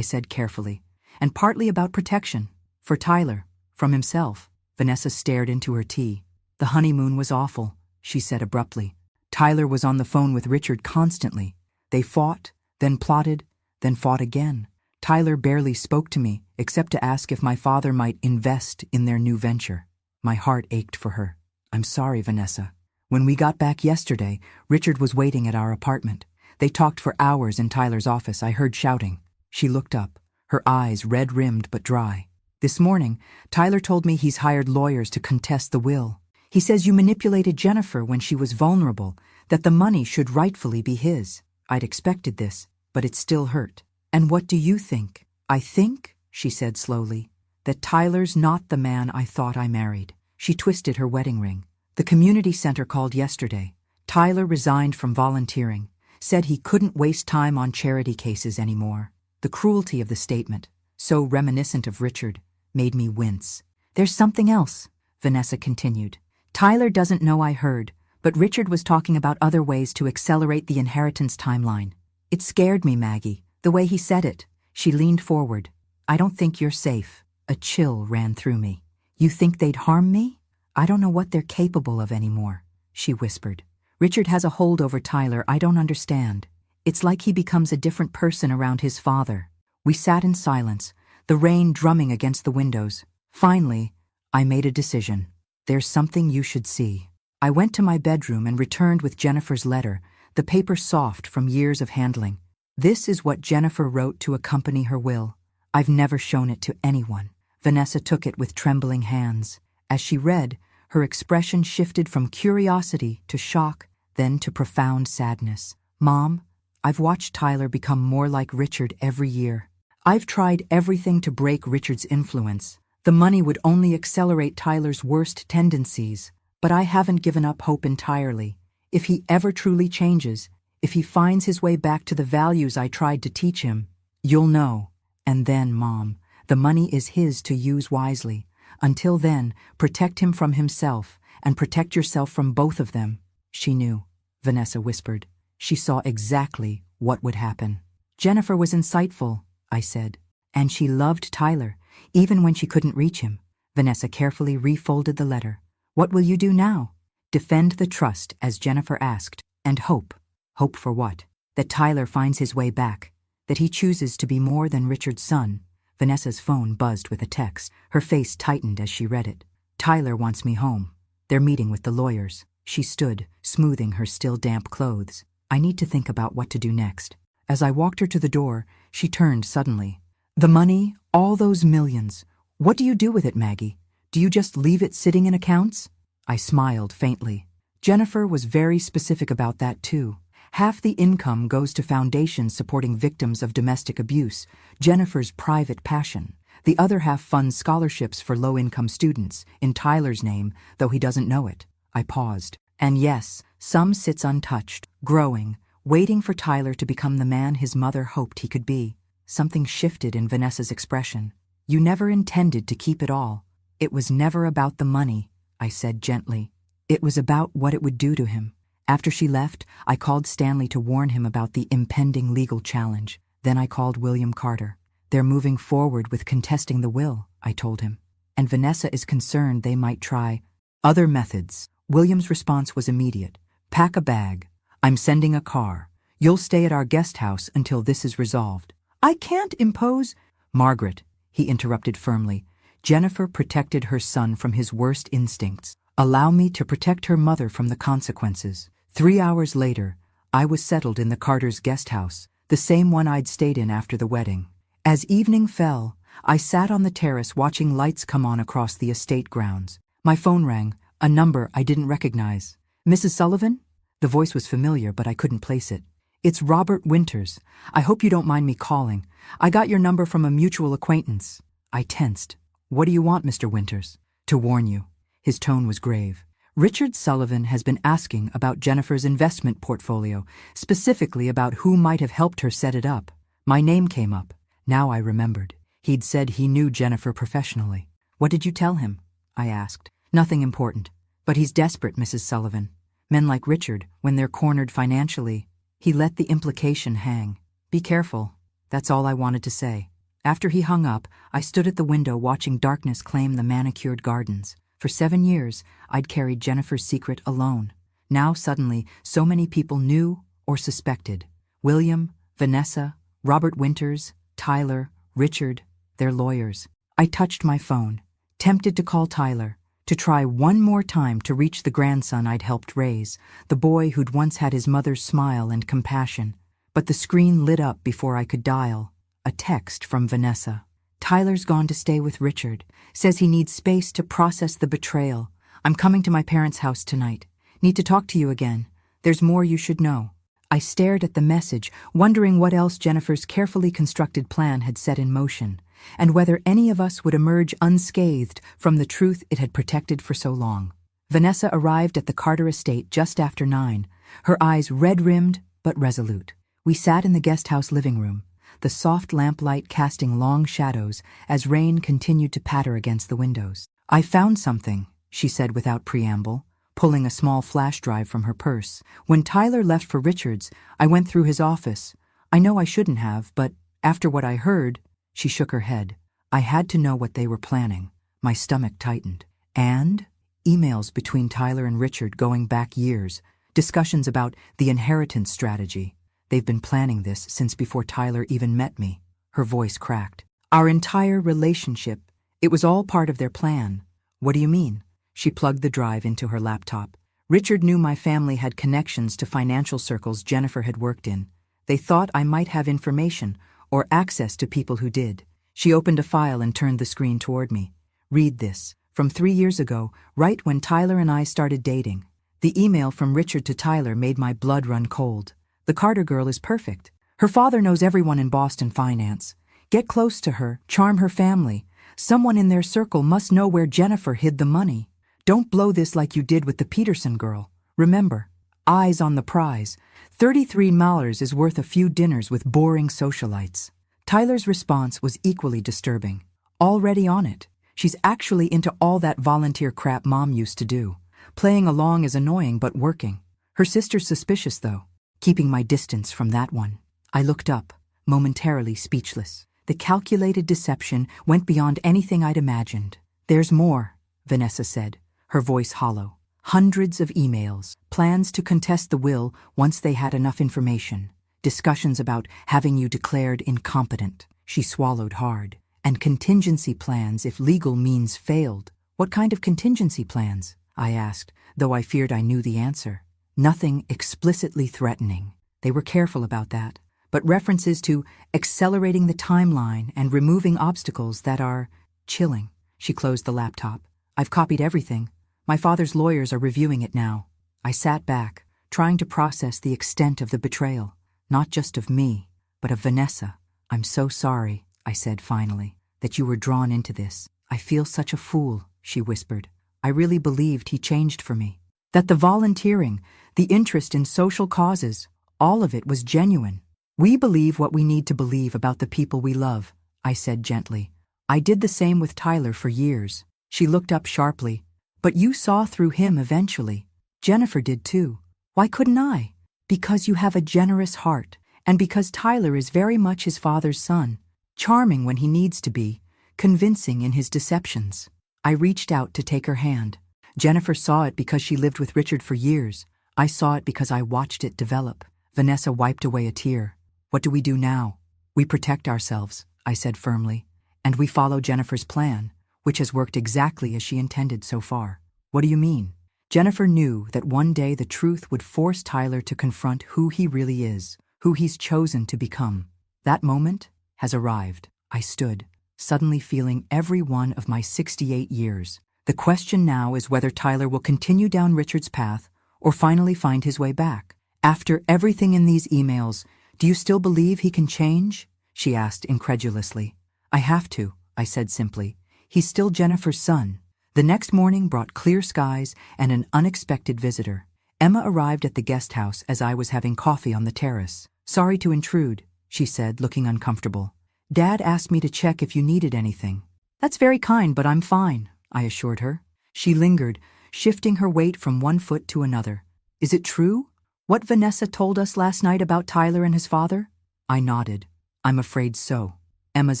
said carefully, "and partly about protection. For Tyler, from himself." Vanessa stared into her tea. "The honeymoon was awful," she said abruptly. "Tyler was on the phone with Richard constantly. They fought, then plotted, then fought again. Tyler barely spoke to me, except to ask if my father might invest in their new venture." My heart ached for her. "I'm sorry, Vanessa." When we got back yesterday, Richard was waiting at our apartment. They talked for hours in Tyler's office. I heard shouting. She looked up, her eyes red-rimmed but dry. "This morning, Tyler told me he's hired lawyers to contest the will. He says you manipulated Jennifer when she was vulnerable, that the money should rightfully be his." I'd expected this, but it still hurt. "And what do you think?" "I think," she said slowly, "that Tyler's not the man I thought I married." She twisted her wedding ring. "The community center called yesterday. Tyler resigned from volunteering, said he couldn't waste time on charity cases anymore." The cruelty of the statement, so reminiscent of Richard, made me wince. "There's something else," Vanessa continued. "Tyler doesn't know I heard, but Richard was talking about other ways to accelerate the inheritance timeline. It scared me, Maggie, the way he said it." She leaned forward. "I don't think you're safe." A chill ran through me. "You think they'd harm me? I don't know what they're capable of anymore," she whispered. "Richard has a hold over Tyler I don't understand. It's like he becomes a different person around his father." We sat in silence, the rain drumming against the windows. Finally, I made a decision. "There's something you should see." I went to my bedroom and returned with Jennifer's letter, the paper soft from years of handling. This is what Jennifer wrote to accompany her will. I've never shown it to anyone. Vanessa took it with trembling hands. As she read, her expression shifted from curiosity to shock, then to profound sadness. "Mom, I've watched Tyler become more like Richard every year. I've tried everything to break Richard's influence. The money would only accelerate Tyler's worst tendencies, but I haven't given up hope entirely. If he ever truly changes, if he finds his way back to the values I tried to teach him, you'll know. And then, Mom, the money is his to use wisely. Until then, protect him from himself, and protect yourself from both of them." She knew, Vanessa whispered. She saw exactly what would happen. "Jennifer was insightful," I said. "And she loved Tyler, even when she couldn't reach him." Vanessa carefully refolded the letter. "What will you do now?" "Defend the trust, as Jennifer asked, and hope." "Hope for what?" "That Tyler finds his way back, that he chooses to be more than Richard's son." Vanessa's phone buzzed with a text. Her face tightened as she read it. "Tyler wants me home. They're meeting with the lawyers." She stood, smoothing her still damp clothes. "I need to think about what to do next." As I walked her to the door, she turned suddenly. The money, all those millions. What do you do with it, Maggie? Do you just leave it sitting in accounts? I smiled faintly. Jennifer was very specific about that too. Half the income goes to foundations supporting victims of domestic abuse, Jennifer's private passion. The other half funds scholarships for low-income students, in Tyler's name, though he doesn't know it. I paused. And yes, some sits untouched, growing, waiting for Tyler to become the man his mother hoped he could be. Something shifted in Vanessa's expression. You never intended to keep it all. It was never about the money, I said gently. It was about what it would do to him. After she left, I called Stanley to warn him about the impending legal challenge. Then I called William Carter. They're moving forward with contesting the will, I told him. And Vanessa is concerned they might try other methods. William's response was immediate. Pack a bag. I'm sending a car. You'll stay at our guest house until this is resolved. I can't impose. Margaret, he interrupted firmly. Jennifer protected her son from his worst instincts. Allow me to protect her mother from the consequences. 3 hours later, I was settled in the Carters' guest house, the same one I'd stayed in after the wedding. As evening fell, I sat on the terrace watching lights come on across the estate grounds. My phone rang, a number I didn't recognize. Mrs. Sullivan? The voice was familiar, but I couldn't place it. It's Robert Winters. I hope you don't mind me calling. I got your number from a mutual acquaintance. I tensed. What do you want, Mr. Winters? To warn you. His tone was grave. Richard Sullivan has been asking about Jennifer's investment portfolio, specifically about who might have helped her set it up. My name came up. Now I remembered. He'd said he knew Jennifer professionally. What did you tell him? I asked. Nothing important. But he's desperate, Mrs. Sullivan. Men like Richard, when they're cornered financially. He let the implication hang. Be careful. That's all I wanted to say. After he hung up, I stood at the window watching darkness claim the manicured gardens. For 7 years, I'd carried Jennifer's secret alone. Now suddenly, so many people knew or suspected. William, Vanessa, Robert Winters, Tyler, Richard, their lawyers. I touched my phone, tempted to call Tyler, to try one more time to reach the grandson I'd helped raise, the boy who'd once had his mother's smile and compassion. But the screen lit up before I could dial. A text from Vanessa. Tyler's gone to stay with Richard. Says he needs space to process the betrayal. I'm coming to my parents' house tonight. Need to talk to you again. There's more you should know. I stared at the message, wondering what else Jennifer's carefully constructed plan had set in motion, and whether any of us would emerge unscathed from the truth it had protected for so long. Vanessa arrived at the Carter estate just after 9, her eyes red-rimmed but resolute. We sat in the guest house living room, the soft lamplight casting long shadows as rain continued to patter against the windows. I found something, she said without preamble, pulling a small flash drive from her purse. When Tyler left for Richard's, I went through his office. I know I shouldn't have, but after what I heard, she shook her head. I had to know what they were planning. My stomach tightened. And emails between Tyler and Richard going back years, discussions about the inheritance strategy. They've been planning this since before Tyler even met me. Her voice cracked. Our entire relationship, it was all part of their plan. What do you mean? She plugged the drive into her laptop. Richard knew my family had connections to financial circles Jennifer had worked in. They thought I might have information or access to people who did. She opened a file and turned the screen toward me. Read this. From 3 years ago, right when Tyler and I started dating. The email from Richard to Tyler made my blood run cold. The Carter girl is perfect. Her father knows everyone in Boston finance. Get close to her, charm her family. Someone in their circle must know where Jennifer hid the money. Don't blow this like you did with the Peterson girl. Remember, eyes on the prize. $33 is worth a few dinners with boring socialites. Tyler's response was equally disturbing. Already on it. She's actually into all that volunteer crap Mom used to do. Playing along is annoying but working. Her sister's suspicious though. Keeping my distance from that one. I looked up, momentarily speechless. The calculated deception went beyond anything I'd imagined. There's more, Vanessa said, her voice hollow. Hundreds of emails, plans to contest the will once they had enough information, discussions about having you declared incompetent. She swallowed hard. And contingency plans if legal means failed. What kind of contingency plans? I asked, though I feared I knew the answer. Nothing explicitly threatening. They were careful about that. but references to accelerating the timeline and removing obstacles that are chilling. She closed the laptop. I've copied everything. My father's lawyers are reviewing it now. I sat back, trying to process the extent of the betrayal, not just of me, but of Vanessa. I'm so sorry, I said finally, that you were drawn into this. I feel such a fool, she whispered. I really believed he changed for me. That the volunteering, the interest in social causes, all of it was genuine. We believe what we need to believe about the people we love, I said gently. I did the same with Tyler for years. She looked up sharply. But you saw through him eventually. Jennifer did too. Why couldn't I? Because you have a generous heart, and because Tyler is very much his father's son, charming when he needs to be, convincing in his deceptions. I reached out to take her hand. Jennifer saw it because she lived with Richard for years. I saw it because I watched it develop. Vanessa wiped away a tear. What do we do now? We protect ourselves, I said firmly, and we follow Jennifer's plan, which has worked exactly as she intended so far. What do you mean? Jennifer knew that one day the truth would force Tyler to confront who he really is, who he's chosen to become. That moment has arrived. I stood, suddenly feeling every one of my 68 years. The question now is whether Tyler will continue down Richard's path or finally find his way back. After everything in these emails, do you still believe he can change? She asked incredulously. I have to, I said simply. He's still Jennifer's son. The next morning brought clear skies and an unexpected visitor. Emma arrived at the guest house as I was having coffee on the terrace. Sorry to intrude, she said, looking uncomfortable. Dad asked me to check if you needed anything. That's very kind, but I'm fine, I assured her. She lingered, shifting her weight from one foot to another. Is it true? What Vanessa told us last night about Tyler and his father? I nodded. I'm afraid so. Emma's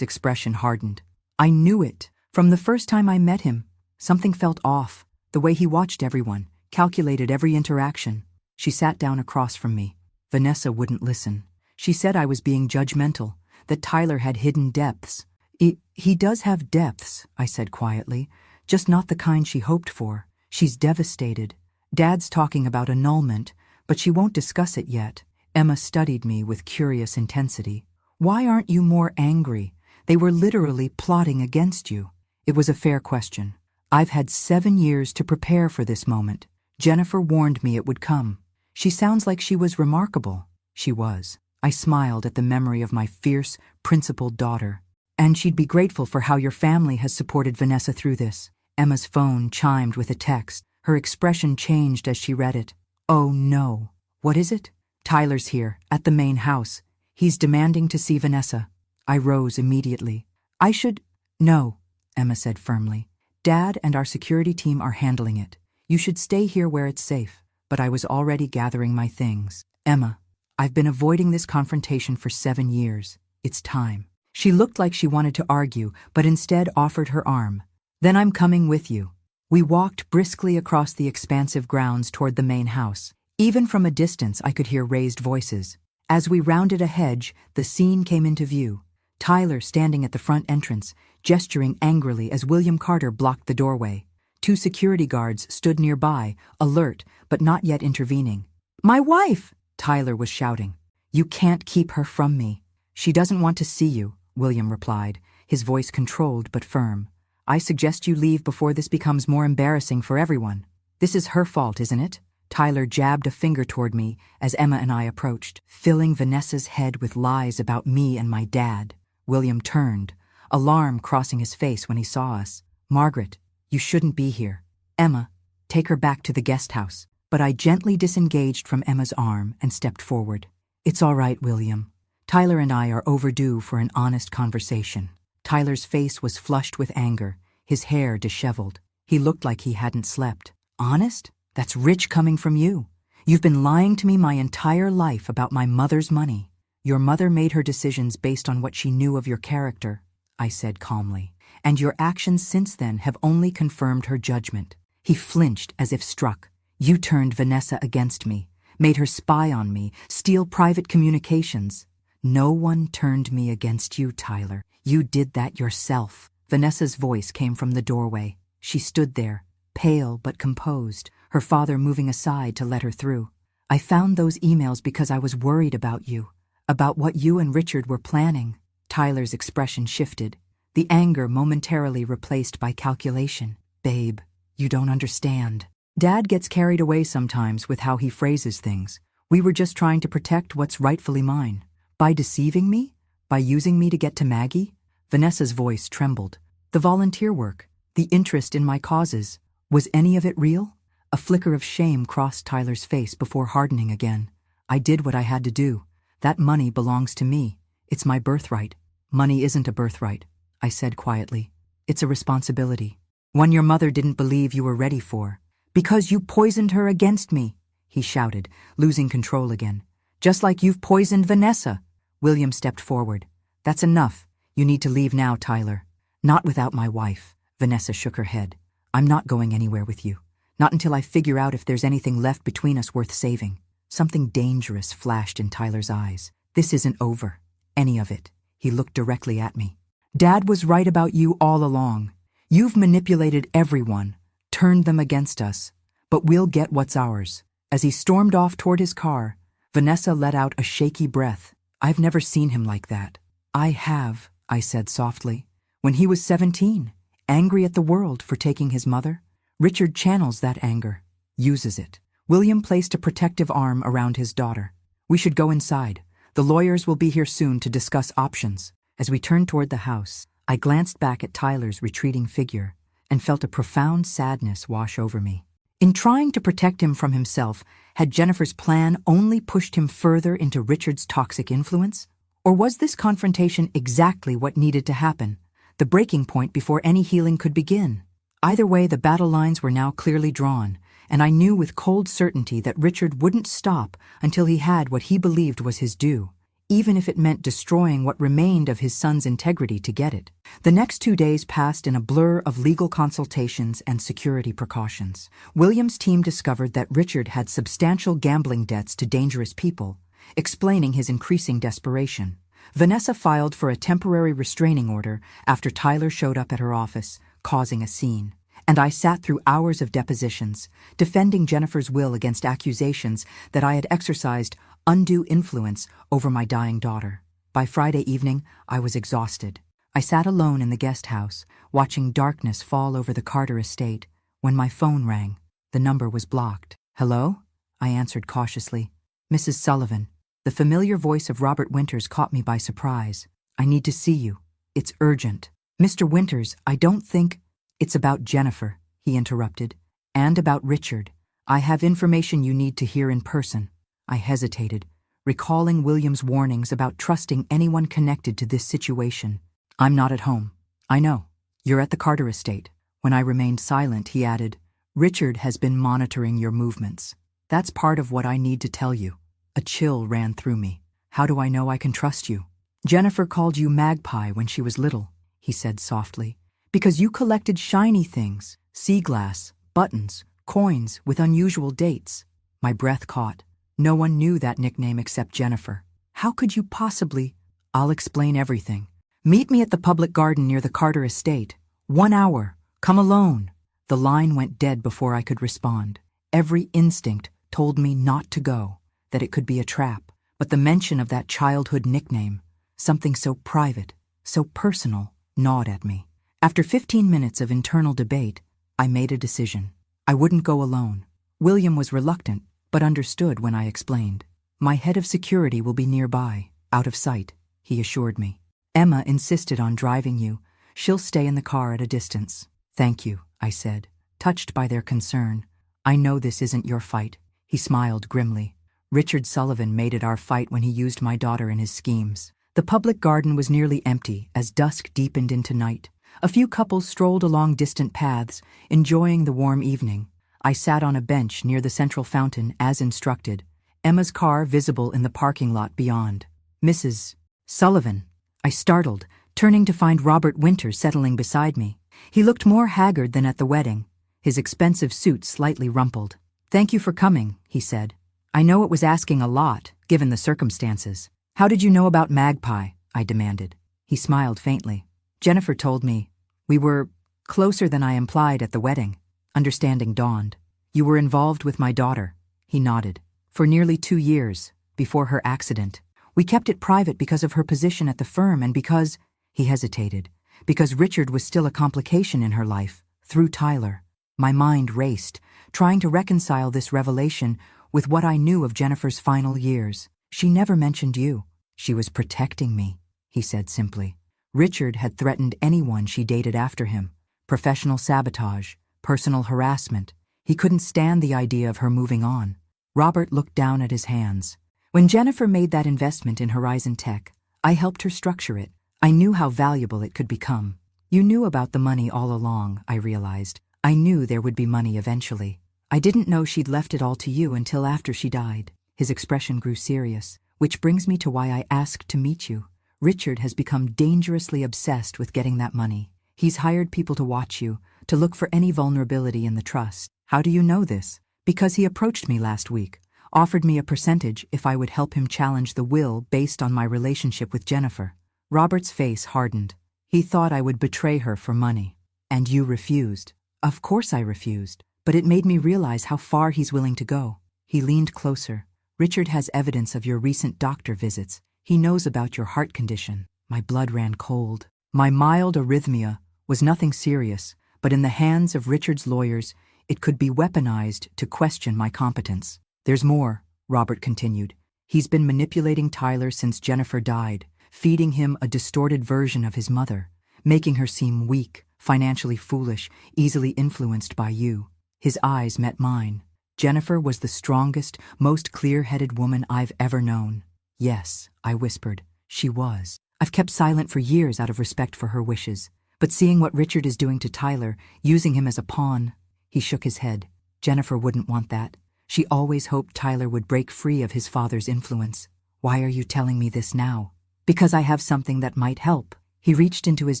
expression hardened. I knew it. From the first time I met him, something felt off. The way he watched everyone, calculated every interaction. She sat down across from me. Vanessa wouldn't listen. She said I was being judgmental, that Tyler had hidden depths. He does have depths, I said quietly, just not the kind she hoped for. She's devastated. Dad's talking about annulment, but she won't discuss it yet. Emma studied me with curious intensity. Why aren't you more angry? They were literally plotting against you. It was a fair question. I've had 7 years to prepare for this moment. Jennifer warned me it would come. She sounds like she was remarkable. She was. I smiled at the memory of my fierce, principled daughter. And she'd be grateful for how your family has supported Vanessa through this. Emma's phone chimed with a text. Her expression changed as she read it. Oh no. What is it? Tyler's here, at the main house. He's demanding to see Vanessa. I rose immediately. I should... No, Emma said firmly. Dad and our security team are handling it. You should stay here where it's safe. But I was already gathering my things. Emma, I've been avoiding this confrontation for 7 years. It's time. She looked like she wanted to argue, but instead offered her arm. Then I'm coming with you. We walked briskly across the expansive grounds toward the main house. Even from a distance I could hear raised voices. As we rounded a hedge, the scene came into view. Tyler standing at the front entrance, gesturing angrily as William Carter blocked the doorway. 2 security guards stood nearby, alert, but not yet intervening. My wife! Tyler was shouting. You can't keep her from me. She doesn't want to see you, William replied, his voice controlled but firm. I suggest you leave before this becomes more embarrassing for everyone. This is her fault, isn't it? Tyler jabbed a finger toward me as Emma and I approached, filling Vanessa's head with lies about me and my dad. William turned, alarm crossing his face when he saw us. Margaret, you shouldn't be here. Emma, take her back to the guest house. But I gently disengaged from Emma's arm and stepped forward. It's all right, William. Tyler and I are overdue for an honest conversation. Tyler's face was flushed with anger, his hair disheveled. He looked like he hadn't slept. Honest? That's rich coming from you. You've been lying to me my entire life about my mother's money. Your mother made her decisions based on what she knew of your character, I said calmly, and your actions since then have only confirmed her judgment. He flinched as if struck. You turned Vanessa against me, made her spy on me, steal private communications. No one turned me against you, Tyler. You did that yourself. Vanessa's voice came from the doorway. She stood there, pale but composed, her father moving aside to let her through. I found those emails because I was worried about you. About what you and Richard were planning. Tyler's expression shifted, the anger momentarily replaced by calculation. Babe, you don't understand. Dad gets carried away sometimes with how he phrases things. We were just trying to protect what's rightfully mine. By deceiving me? By using me to get to Maggie? Vanessa's voice trembled. The volunteer work, the interest in my causes, was any of it real? A flicker of shame crossed Tyler's face before hardening again. I did what I had to do. That money belongs to me. It's my birthright. Money isn't a birthright, I said quietly. It's a responsibility. One your mother didn't believe you were ready for. Because you poisoned her against me, he shouted, losing control again. Just like you've poisoned Vanessa. William stepped forward. That's enough. You need to leave now, Tyler. Not without my wife. Vanessa shook her head. I'm not going anywhere with you. Not until I figure out if there's anything left between us worth saving. Something dangerous flashed in Tyler's eyes. This isn't over. Any of it. He looked directly at me. Dad was right about you all along. You've manipulated everyone, turned them against us. But we'll get what's ours. As he stormed off toward his car, Vanessa let out a shaky breath. I've never seen him like that. I have, I said softly. When he was 17, angry at the world for taking his mother, Richard channels that anger, uses it. William placed a protective arm around his daughter. We should go inside. The lawyers will be here soon to discuss options. As we turned toward the house, I glanced back at Tyler's retreating figure and felt a profound sadness wash over me. In trying to protect him from himself, had Jennifer's plan only pushed him further into Richard's toxic influence? Or was this confrontation exactly what needed to happen, the breaking point before any healing could begin? Either way, the battle lines were now clearly drawn, and I knew with cold certainty that Richard wouldn't stop until he had what he believed was his due, even if it meant destroying what remained of his son's integrity to get it. The next 2 days passed in a blur of legal consultations and security precautions. William's team discovered that Richard had substantial gambling debts to dangerous people, explaining his increasing desperation. Vanessa filed for a temporary restraining order after Tyler showed up at her office, causing a scene. And I sat through hours of depositions, defending Jennifer's will against accusations that I had exercised undue influence over my dying daughter. By Friday evening, I was exhausted. I sat alone in the guest house, watching darkness fall over the Carter estate, when my phone rang. The number was blocked. Hello? I answered cautiously. Mrs. Sullivan. The familiar voice of Robert Winters caught me by surprise. I need to see you. It's urgent. Mr. Winters, I don't think... It's about Jennifer, he interrupted, and about Richard. I have information you need to hear in person. I hesitated, recalling William's warnings about trusting anyone connected to this situation. I'm not at home. I know. You're at the Carter estate. When I remained silent, he added, Richard has been monitoring your movements. That's part of what I need to tell you. A chill ran through me. How do I know I can trust you? Jennifer called you Magpie when she was little, he said softly. Because you collected shiny things, sea glass, buttons, coins with unusual dates. My breath caught. No one knew that nickname except Jennifer. How could you possibly? I'll explain everything. Meet me at the public garden near the Carter estate. 1 hour. Come alone. The line went dead before I could respond. Every instinct told me not to go, that it could be a trap. But the mention of that childhood nickname, something so private, so personal, gnawed at me. After 15 minutes of internal debate, I made a decision. I wouldn't go alone. William was reluctant, but understood when I explained. My head of security will be nearby, out of sight, he assured me. Emma insisted on driving you. She'll stay in the car at a distance. Thank you, I said, touched by their concern. I know this isn't your fight. He smiled grimly. Richard Sullivan made it our fight when he used my daughter in his schemes. The public garden was nearly empty as dusk deepened into night. A few couples strolled along distant paths, enjoying the warm evening. I sat on a bench near the central fountain as instructed, Emma's car visible in the parking lot beyond. Mrs. Sullivan, I startled, turning to find Robert Winters settling beside me. He looked more haggard than at the wedding, his expensive suit slightly rumpled. Thank you for coming, he said. I know it was asking a lot, given the circumstances. How did you know about Magpie? I demanded. He smiled faintly. Jennifer told me. We were closer than I implied at the wedding. Understanding dawned. You were involved with my daughter. He nodded. For nearly 2 years, before her accident. We kept it private because of her position at the firm and because, he hesitated, because Richard was still a complication in her life, through Tyler. My mind raced, trying to reconcile this revelation with what I knew of Jennifer's final years. She never mentioned you. She was protecting me, he said simply. Richard had threatened anyone she dated after him. Professional sabotage, personal harassment. He couldn't stand the idea of her moving on. Robert looked down at his hands. When Jennifer made that investment in Horizon Tech, I helped her structure it. I knew how valuable it could become. You knew about the money all along, I realized. I knew there would be money eventually. I didn't know she'd left it all to you until after she died. His expression grew serious, which brings me to why I asked to meet you. Richard has become dangerously obsessed with getting that money. He's hired people to watch you, to look for any vulnerability in the trust. How do you know this? Because he approached me last week, offered me a percentage if I would help him challenge the will based on my relationship with Jennifer. Robert's face hardened. He thought I would betray her for money. And you refused. Of course I refused, but it made me realize how far he's willing to go. He leaned closer. Richard has evidence of your recent doctor visits. He knows about your heart condition. My blood ran cold. My mild arrhythmia was nothing serious, but in the hands of Richard's lawyers, it could be weaponized to question my competence. There's more, Robert continued. He's been manipulating Tyler since Jennifer died, feeding him a distorted version of his mother, making her seem weak, financially foolish, easily influenced by you. His eyes met mine. Jennifer was the strongest, most clear-headed woman I've ever known. Yes, I whispered, she was. I've kept silent for years out of respect for her wishes. But seeing what Richard is doing to Tyler, using him as a pawn, he shook his head. Jennifer wouldn't want that. She always hoped Tyler would break free of his father's influence. Why are you telling me this now? Because I have something that might help. He reached into his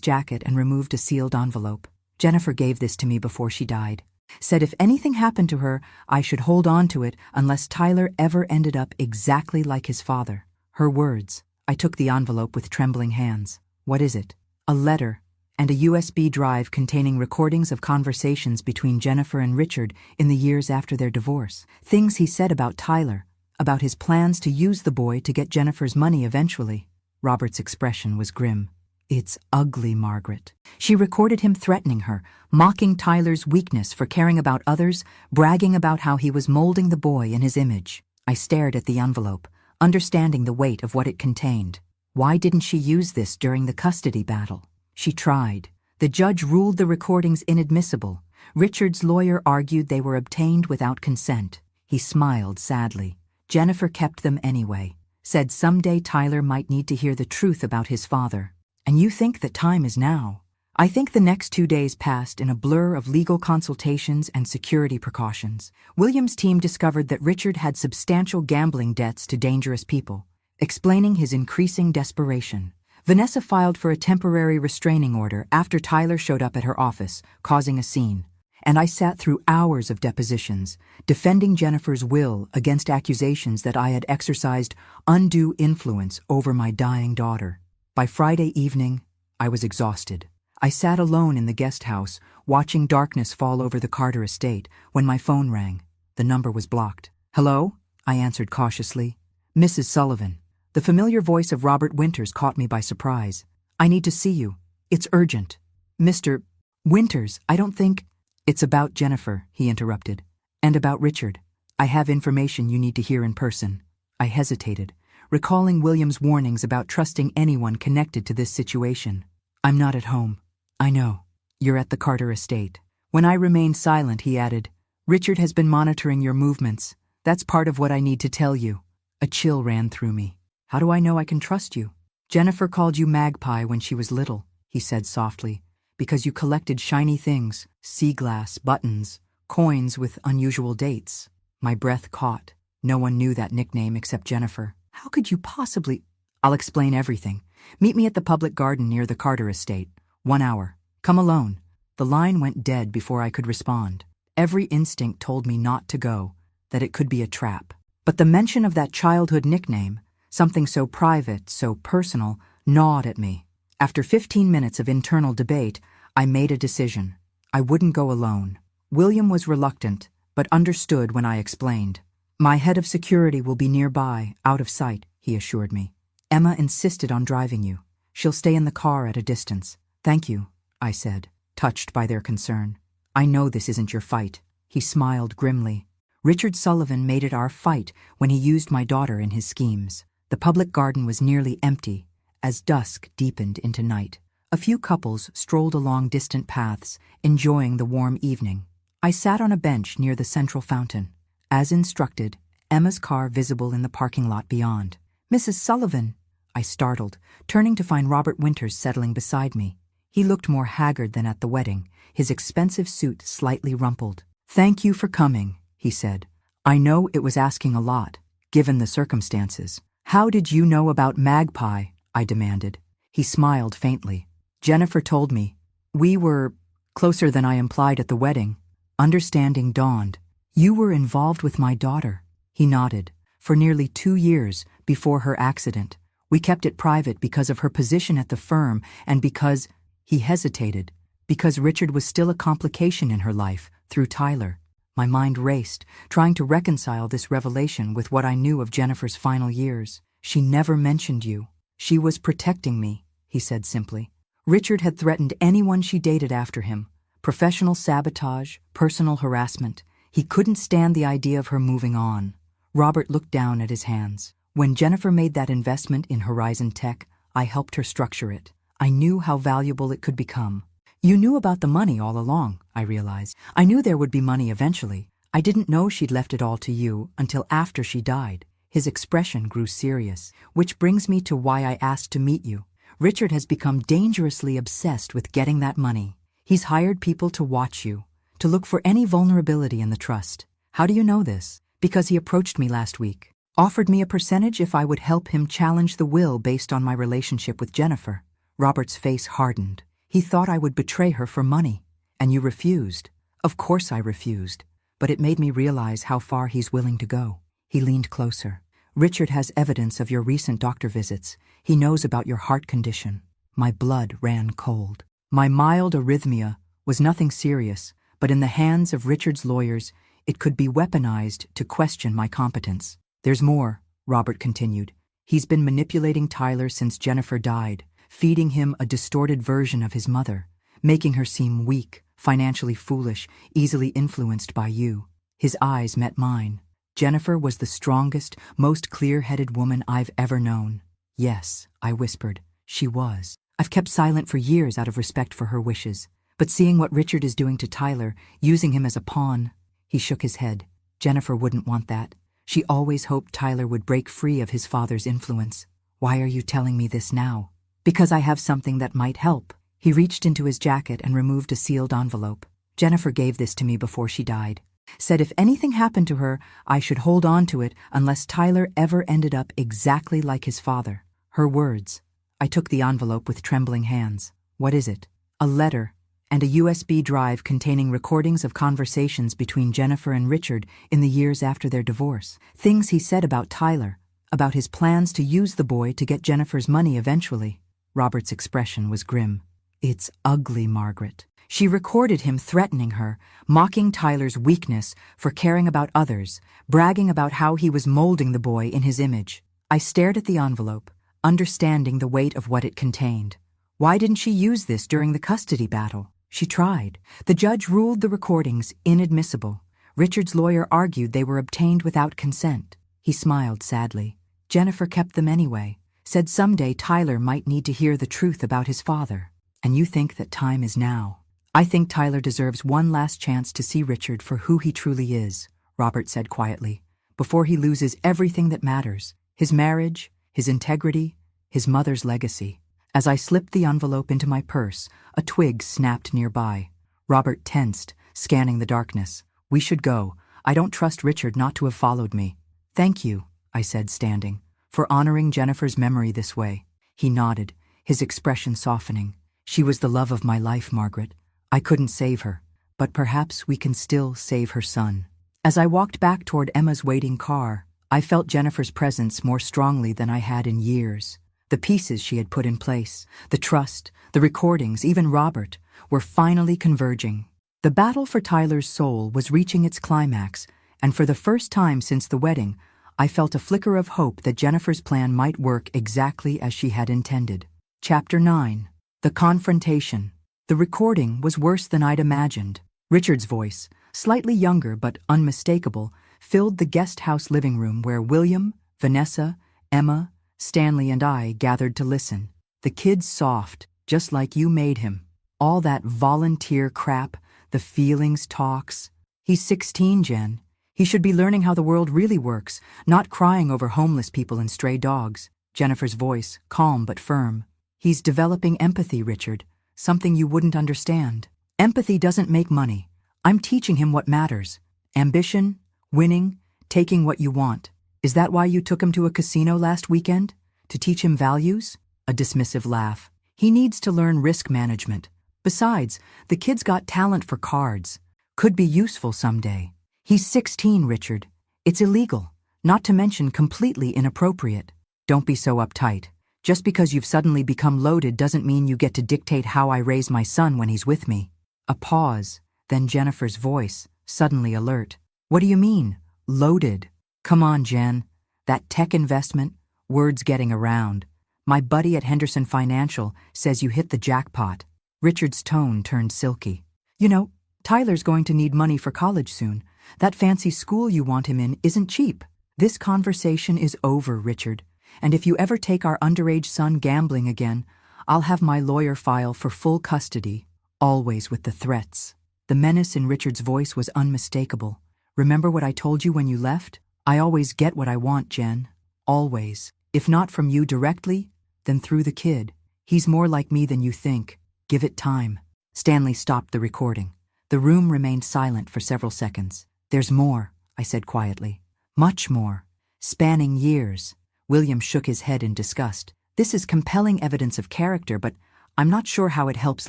jacket and removed a sealed envelope. Jennifer gave this to me before she died. Said if anything happened to her, I should hold on to it unless Tyler ever ended up exactly like his father. Her words. I took the envelope with trembling hands. What is it? A letter, and a USB drive containing recordings of conversations between Jennifer and Richard in the years after their divorce. Things he said about Tyler, about his plans to use the boy to get Jennifer's money eventually. Robert's expression was grim. It's ugly, Margaret. She recorded him threatening her, mocking Tyler's weakness for caring about others, bragging about how he was molding the boy in his image. I stared at the envelope, understanding the weight of what it contained. Why didn't she use this during the custody battle? She tried. The judge ruled the recordings inadmissible. Richard's lawyer argued they were obtained without consent. He smiled sadly. Jennifer kept them anyway. Said someday Tyler might need to hear the truth about his father. And you think that time is now? I think the next 2 days passed in a blur of legal consultations and security precautions. William's team discovered that Richard had substantial gambling debts to dangerous people, explaining his increasing desperation. Vanessa filed for a temporary restraining order after Tyler showed up at her office, causing a scene. And I sat through hours of depositions, defending Jennifer's will against accusations that I had exercised undue influence over my dying daughter. By Friday evening, I was exhausted. I sat alone in the guest house, watching darkness fall over the Carter estate, when my phone rang. The number was blocked. Hello? I answered cautiously. Mrs. Sullivan. The familiar voice of Robert Winters caught me by surprise. I need to see you. It's urgent. Mr. Winters, I don't think... It's about Jennifer, he interrupted. And about Richard. I have information you need to hear in person. I hesitated, recalling William's warnings about trusting anyone connected to this situation. I'm not at home. I know. You're at the Carter estate. When I remained silent, he added, Richard has been monitoring your movements. That's part of what I need to tell you. A chill ran through me. How do I know I can trust you? Jennifer called you Magpie when she was little, he said softly, because you collected shiny things, sea glass, buttons, coins with unusual dates. My breath caught. No one knew that nickname except Jennifer. How could you possibly... I'll explain everything. Meet me at the public garden near the Carter estate. 1 hour. Come alone. The line went dead before I could respond. Every instinct told me not to go, that it could be a trap. But the mention of that childhood nickname, something so private, so personal, gnawed at me. After 15 minutes of internal debate, I made a decision. I wouldn't go alone. William was reluctant, but understood when I explained. My head of security will be nearby, out of sight, he assured me. Emma insisted on driving you. She'll stay in the car at a distance. Thank you, I said, touched by their concern. I know this isn't your fight. He smiled grimly. Richard Sullivan made it our fight when he used my daughter in his schemes. The public garden was nearly empty as dusk deepened into night. A few couples strolled along distant paths, enjoying the warm evening. I sat on a bench near the central fountain. As instructed, Emma's car visible in the parking lot beyond. Mrs. Sullivan, I startled, turning to find Robert Winters settling beside me. He looked more haggard than at the wedding, his expensive suit slightly rumpled. Thank you for coming, he said. I know it was asking a lot, given the circumstances. How did you know about Magpie? I demanded. He smiled faintly. Jennifer told me. We were closer than I implied at the wedding. Understanding dawned. You were involved with my daughter. He nodded. For nearly 2 years before her accident. We kept it private because of her position at the firm and because, he hesitated, because Richard was still a complication in her life, through Tyler. My mind raced, trying to reconcile this revelation with what I knew of Jennifer's final years. She never mentioned you. She was protecting me, he said simply. Richard had threatened anyone she dated after him. Professional sabotage, personal harassment. He couldn't stand the idea of her moving on. Robert looked down at his hands. When Jennifer made that investment in Horizon Tech, I helped her structure it. I knew how valuable it could become. You knew about the money all along, I realized. I knew there would be money eventually. I didn't know she'd left it all to you until after she died. His expression grew serious, which brings me to why I asked to meet you. Richard has become dangerously obsessed with getting that money. He's hired people to watch you, to look for any vulnerability in the trust. How do you know this? Because he approached me last week, offered me a percentage if I would help him challenge the will based on my relationship with Jennifer. Robert's face hardened. He thought I would betray her for money. And you refused. Of course I refused. But it made me realize how far he's willing to go. He leaned closer. Richard has evidence of your recent doctor visits. He knows about your heart condition. My blood ran cold. My mild arrhythmia was nothing serious, but in the hands of Richard's lawyers, it could be weaponized to question my competence. There's more, Robert continued. He's been manipulating Tyler since Jennifer died, feeding him a distorted version of his mother, making her seem weak, financially foolish, easily influenced by you. His eyes met mine. Jennifer was the strongest, most clear-headed woman I've ever known. Yes, I whispered, she was. I've kept silent for years out of respect for her wishes. But seeing what Richard is doing to Tyler, using him as a pawn, he shook his head. Jennifer wouldn't want that. She always hoped Tyler would break free of his father's influence. Why are you telling me this now? Because I have something that might help. He reached into his jacket and removed a sealed envelope. Jennifer gave this to me before she died. Said if anything happened to her, I should hold on to it unless Tyler ever ended up exactly like his father. Her words. I took the envelope with trembling hands. What is it? A letter and a USB drive containing recordings of conversations between Jennifer and Richard in the years after their divorce. Things he said about Tyler, about his plans to use the boy to get Jennifer's money eventually. Robert's expression was grim. It's ugly, Margaret. She recorded him threatening her, mocking Tyler's weakness for caring about others, bragging about how he was molding the boy in his image. I stared at the envelope, understanding the weight of what it contained. Why didn't she use this during the custody battle? She tried. The judge ruled the recordings inadmissible. Richard's lawyer argued they were obtained without consent. He smiled sadly. Jennifer kept them anyway, said someday Tyler might need to hear the truth about his father. And you think that time is now? I think Tyler deserves one last chance to see Richard for who he truly is, Robert said quietly, before he loses everything that matters, his marriage, his integrity, his mother's legacy. As I slipped the envelope into my purse, a twig snapped nearby. Robert tensed, scanning the darkness. We should go. I don't trust Richard not to have followed me. Thank you, I said, standing, for honoring Jennifer's memory this way. He nodded, his expression softening. She was the love of my life, Margaret. I couldn't save her, but perhaps we can still save her son. As I walked back toward Emma's waiting car, I felt Jennifer's presence more strongly than I had in years. The pieces she had put in place, the trust, the recordings, even Robert, were finally converging. The battle for Tyler's soul was reaching its climax, and for the first time since the wedding, I felt a flicker of hope that Jennifer's plan might work exactly as she had intended. Chapter 9. The Confrontation. The recording was worse than I'd imagined. Richard's voice, slightly younger but unmistakable, filled the guest house living room where William, Vanessa, Emma, Stanley and I gathered to listen. The kid's soft, just like you made him. All that volunteer crap, the feelings talks. He's 16, Jen. He should be learning how the world really works, not crying over homeless people and stray dogs. Jennifer's voice, calm but firm. He's developing empathy, Richard, something you wouldn't understand. Empathy doesn't make money. I'm teaching him what matters. Ambition, winning, taking what you want. Is that why you took him to a casino last weekend? To teach him values? A dismissive laugh. He needs to learn risk management. Besides, the kid's got talent for cards. Could be useful someday. He's 16, Richard. It's illegal, not to mention completely inappropriate. Don't be so uptight. Just because you've suddenly become loaded doesn't mean you get to dictate how I raise my son when he's with me. A pause, then Jennifer's voice, suddenly alert. What do you mean, loaded? Come on, Jen. That tech investment, word's getting around. My buddy at Henderson Financial says you hit the jackpot. Richard's tone turned silky. You know, Tyler's going to need money for college soon. That fancy school you want him in isn't cheap. This conversation is over, Richard. And if you ever take our underage son gambling again, I'll have my lawyer file for full custody, always with the threats. The menace in Richard's voice was unmistakable. Remember what I told you when you left? I always get what I want, Jen. Always. If not from you directly, then through the kid. He's more like me than you think. Give it time. Stanley stopped the recording. The room remained silent for several seconds. There's more, I said quietly. Much more. Spanning years. William shook his head in disgust. This is compelling evidence of character, but I'm not sure how it helps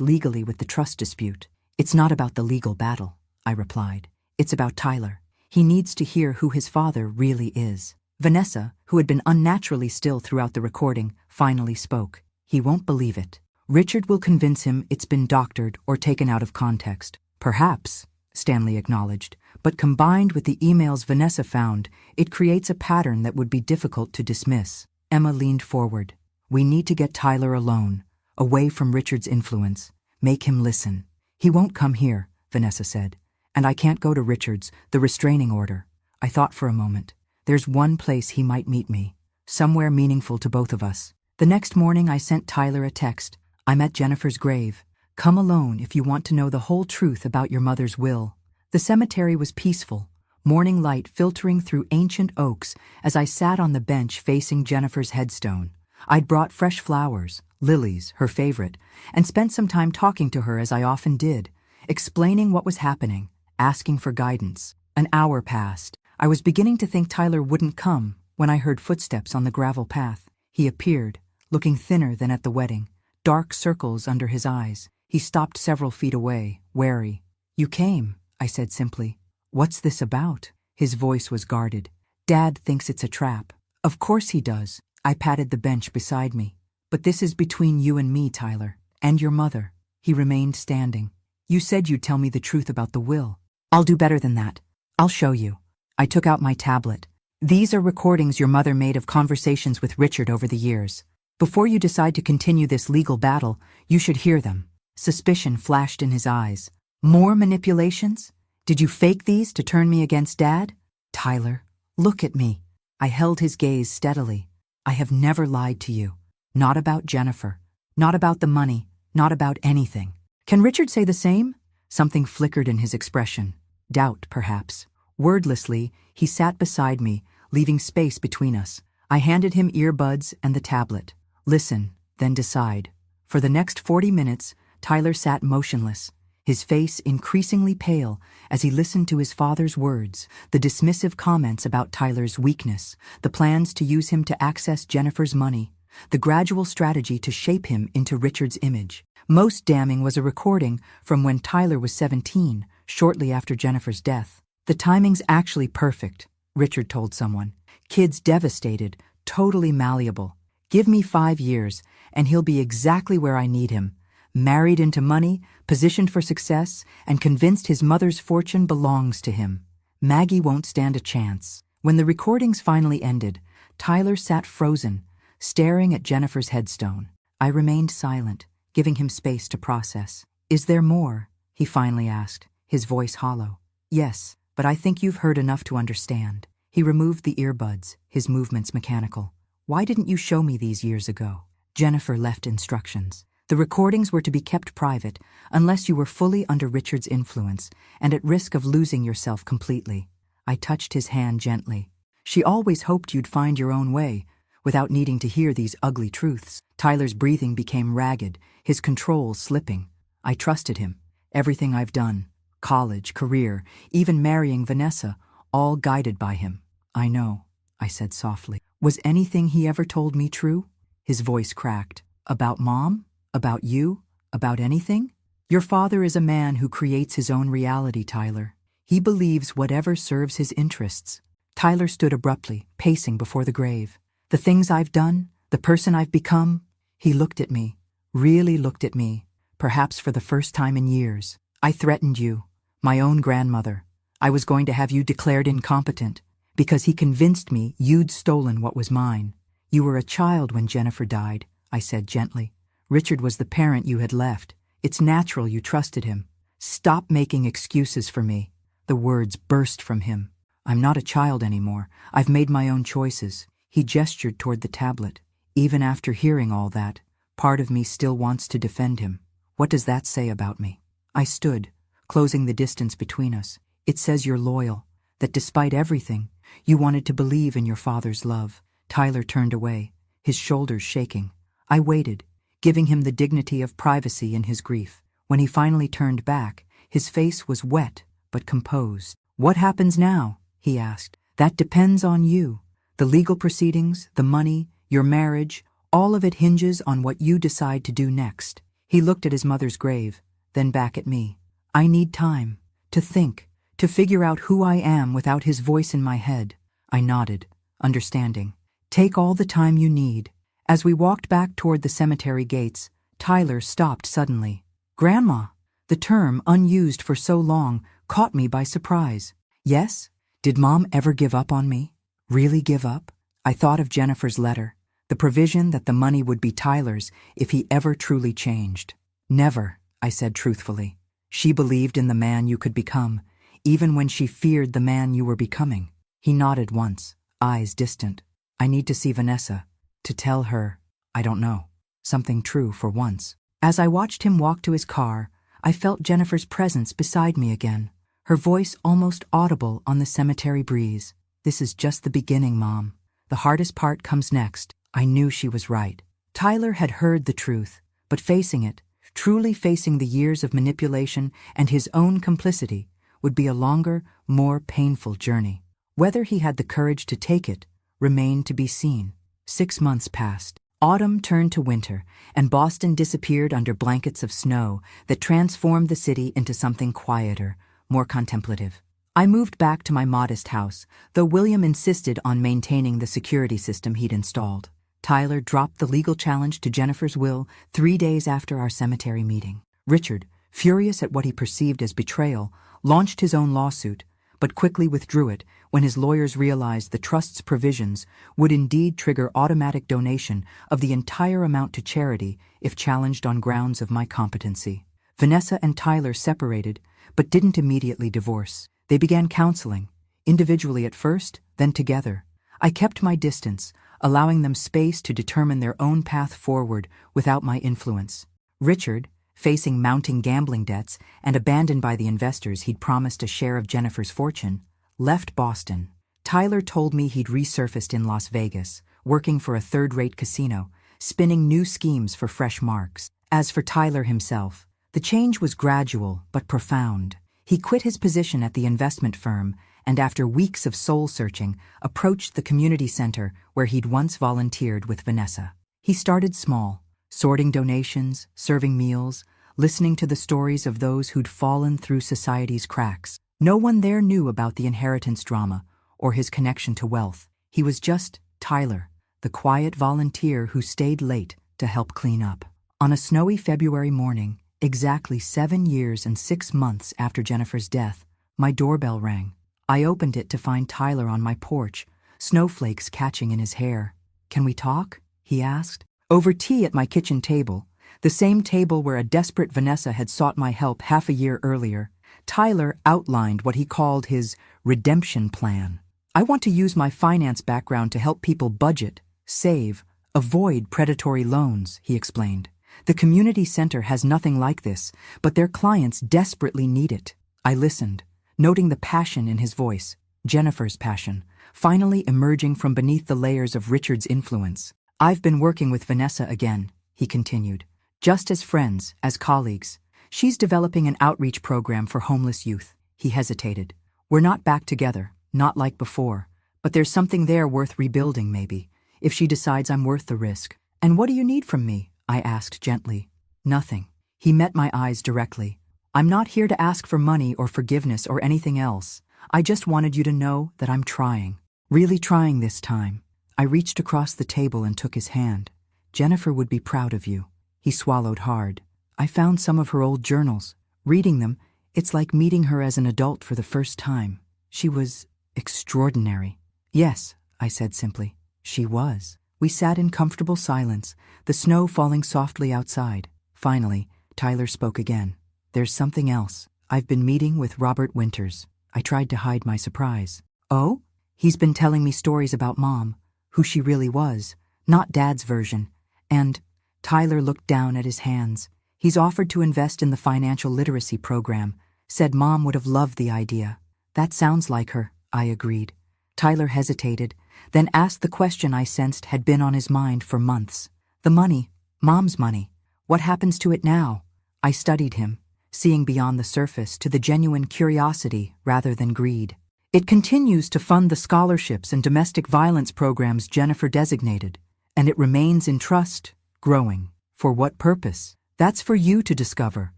legally with the trust dispute. It's not about the legal battle, I replied. It's about Tyler. He needs to hear who his father really is. Vanessa, who had been unnaturally still throughout the recording, finally spoke. He won't believe it. Richard will convince him it's been doctored or taken out of context. Perhaps, Stanley acknowledged, but combined with the emails Vanessa found, it creates a pattern that would be difficult to dismiss. Emma leaned forward. We need to get Tyler alone, away from Richard's influence. Make him listen. He won't come here, Vanessa said. And I can't go to Richard's, the restraining order. I thought for a moment. There's one place he might meet me. Somewhere meaningful to both of us. The next morning I sent Tyler a text. I'm at Jennifer's grave. Come alone if you want to know the whole truth about your mother's will. The cemetery was peaceful, morning light filtering through ancient oaks as I sat on the bench facing Jennifer's headstone. I'd brought fresh flowers, lilies, her favorite, and spent some time talking to her as I often did, explaining what was happening, asking for guidance. An hour passed. I was beginning to think Tyler wouldn't come when I heard footsteps on the gravel path. He appeared, looking thinner than at the wedding, dark circles under his eyes. He stopped several feet away, wary. You came, I said simply. What's this about? His voice was guarded. Dad thinks it's a trap. Of course he does. I patted the bench beside me. But this is between you and me, Tyler, and your mother. He remained standing. You said you'd tell me the truth about the will. I'll do better than that. I'll show you. I took out my tablet. These are recordings your mother made of conversations with Richard over the years. Before you decide to continue this legal battle, you should hear them. Suspicion flashed in his eyes. More manipulations? Did you fake these to turn me against Dad? Tyler, look at me. I held his gaze steadily. I have never lied to you. Not about Jennifer. Not about the money. Not about anything. Can Richard say the same? Something flickered in his expression. Doubt, perhaps. Wordlessly, he sat beside me, leaving space between us. I handed him earbuds and the tablet. Listen, then decide. For the next 40 minutes, Tyler sat motionless, his face increasingly pale as he listened to his father's words, the dismissive comments about Tyler's weakness, the plans to use him to access Jennifer's money, the gradual strategy to shape him into Richard's image. Most damning was a recording from when Tyler was 17, shortly after Jennifer's death. The timing's actually perfect, Richard told someone. Kid's devastated, totally malleable. Give me 5 years, and he'll be exactly where I need him. Married into money, positioned for success, and convinced his mother's fortune belongs to him. Maggie won't stand a chance. When the recordings finally ended, Tyler sat frozen, staring at Jennifer's headstone. I remained silent, giving him space to process. "Is there more?" he finally asked, his voice hollow. "Yes, but I think you've heard enough to understand." He removed the earbuds, his movements mechanical. "Why didn't you show me these years ago?" Jennifer left instructions. The recordings were to be kept private unless you were fully under Richard's influence and at risk of losing yourself completely. I touched his hand gently. "She always hoped you'd find your own way, without needing to hear these ugly truths." Tyler's breathing became ragged, his control slipping. I trusted him. Everything I've done, college, career, even marrying Vanessa, all guided by him. "I know," I said softly. "Was anything he ever told me true?" His voice cracked. "About Mom? About you? About anything?" "Your father is a man who creates his own reality, Tyler. He believes whatever serves his interests." Tyler stood abruptly, pacing before the grave. "The things I've done, the person I've become." He looked at me, really looked at me, perhaps for the first time in years. "I threatened you, my own grandmother. I was going to have you declared incompetent, because he convinced me you'd stolen what was mine. You were a child when Jennifer died," I said gently. "Richard was the parent you had left. It's natural you trusted him. Stop making excuses for me." The words burst from him. "I'm not a child anymore. I've made my own choices." He gestured toward the tablet. "Even after hearing all that, part of me still wants to defend him. What does that say about me?" I stood, closing the distance between us. "It says you're loyal, that despite everything, you wanted to believe in your father's love." Tyler turned away, his shoulders shaking. I waited, giving him the dignity of privacy in his grief. When he finally turned back, his face was wet but composed. "What happens now?" he asked. "That depends on you. The legal proceedings, the money, your marriage, all of it hinges on what you decide to do next." He looked at his mother's grave, then back at me. "I need time, to think, to figure out who I am without his voice in my head." I nodded, understanding. "Take all the time you need." As we walked back toward the cemetery gates, Tyler stopped suddenly. "Grandma!" The term, unused for so long, caught me by surprise. "Yes? Did Mom ever give up on me? Really give up?" I thought of Jennifer's letter, the provision that the money would be Tyler's if he ever truly changed. "Never," I said truthfully. "She believed in the man you could become, even when she feared the man you were becoming." He nodded once, eyes distant. "I need to see Vanessa, to tell her, I don't know, something true for once." As I watched him walk to his car, I felt Jennifer's presence beside me again, her voice almost audible on the cemetery breeze. "This is just the beginning, Mom. The hardest part comes next." I knew she was right. Tyler had heard the truth, but facing it, truly facing the years of manipulation and his own complicity, would be a longer, more painful journey. Whether he had the courage to take it remained to be seen. 6 months passed. Autumn turned to winter, and Boston disappeared under blankets of snow that transformed the city into something quieter, more contemplative. I moved back to my modest house, though William insisted on maintaining the security system he'd installed. Tyler dropped the legal challenge to Jennifer's will 3 days after our cemetery meeting. Richard, furious at what he perceived as betrayal, launched his own lawsuit, but quickly withdrew it when his lawyers realized the trust's provisions would indeed trigger automatic donation of the entire amount to charity if challenged on grounds of my competency. Vanessa and Tyler separated, but didn't immediately divorce. They began counseling, individually at first, then together. I kept my distance, allowing them space to determine their own path forward without my influence. Richard, facing mounting gambling debts and abandoned by the investors he'd promised a share of Jennifer's fortune, left Boston. Tyler told me he'd resurfaced in Las Vegas, working for a third-rate casino, spinning new schemes for fresh marks. As for Tyler himself, the change was gradual but profound. He quit his position at the investment firm and, after weeks of soul-searching, approached the community center where he'd once volunteered with Vanessa. He started small, sorting donations, serving meals, listening to the stories of those who'd fallen through society's cracks. No one there knew about the inheritance drama or his connection to wealth. He was just Tyler, the quiet volunteer who stayed late to help clean up. On a snowy February morning, exactly 7 years and 6 months after Jennifer's death, my doorbell rang. I opened it to find Tyler on my porch, snowflakes catching in his hair. "Can we talk?" he asked. Over tea at my kitchen table, the same table where a desperate Vanessa had sought my help half a year earlier, Tyler outlined what he called his redemption plan. "I want to use my finance background to help people budget, save, avoid predatory loans," he explained. "The community center has nothing like this, but their clients desperately need it." I listened, noting the passion in his voice, Jennifer's passion, finally emerging from beneath the layers of Richard's influence. "I've been working with Vanessa again," he continued, "just as friends, as colleagues. She's developing an outreach program for homeless youth." He hesitated. "We're not back together, not like before, but there's something there worth rebuilding maybe, if she decides I'm worth the risk." "And what do you need from me?" I asked gently. "Nothing." He met my eyes directly. "I'm not here to ask for money or forgiveness or anything else. I just wanted you to know that I'm trying. Really trying this time." I reached across the table and took his hand. "Jennifer would be proud of you." He swallowed hard. "I found some of her old journals. Reading them, it's like meeting her as an adult for the first time. She was extraordinary." "Yes," I said simply. "She was." We sat in comfortable silence, the snow falling softly outside. Finally, Tyler spoke again. "There's something else. I've been meeting with Robert Winters." I tried to hide my surprise. "Oh?" "He's been telling me stories about Mom, who she really was, not Dad's version. And," Tyler looked down at his hands, "he's offered to invest in the financial literacy program, said Mom would have loved the idea." "That sounds like her," I agreed. Tyler hesitated, then asked the question I sensed had been on his mind for months. "The money, Mom's money, what happens to it now?" I studied him, seeing beyond the surface to the genuine curiosity rather than greed. "It continues to fund the scholarships and domestic violence programs Jennifer designated, and it remains in trust, growing. For what purpose? That's for you to discover,"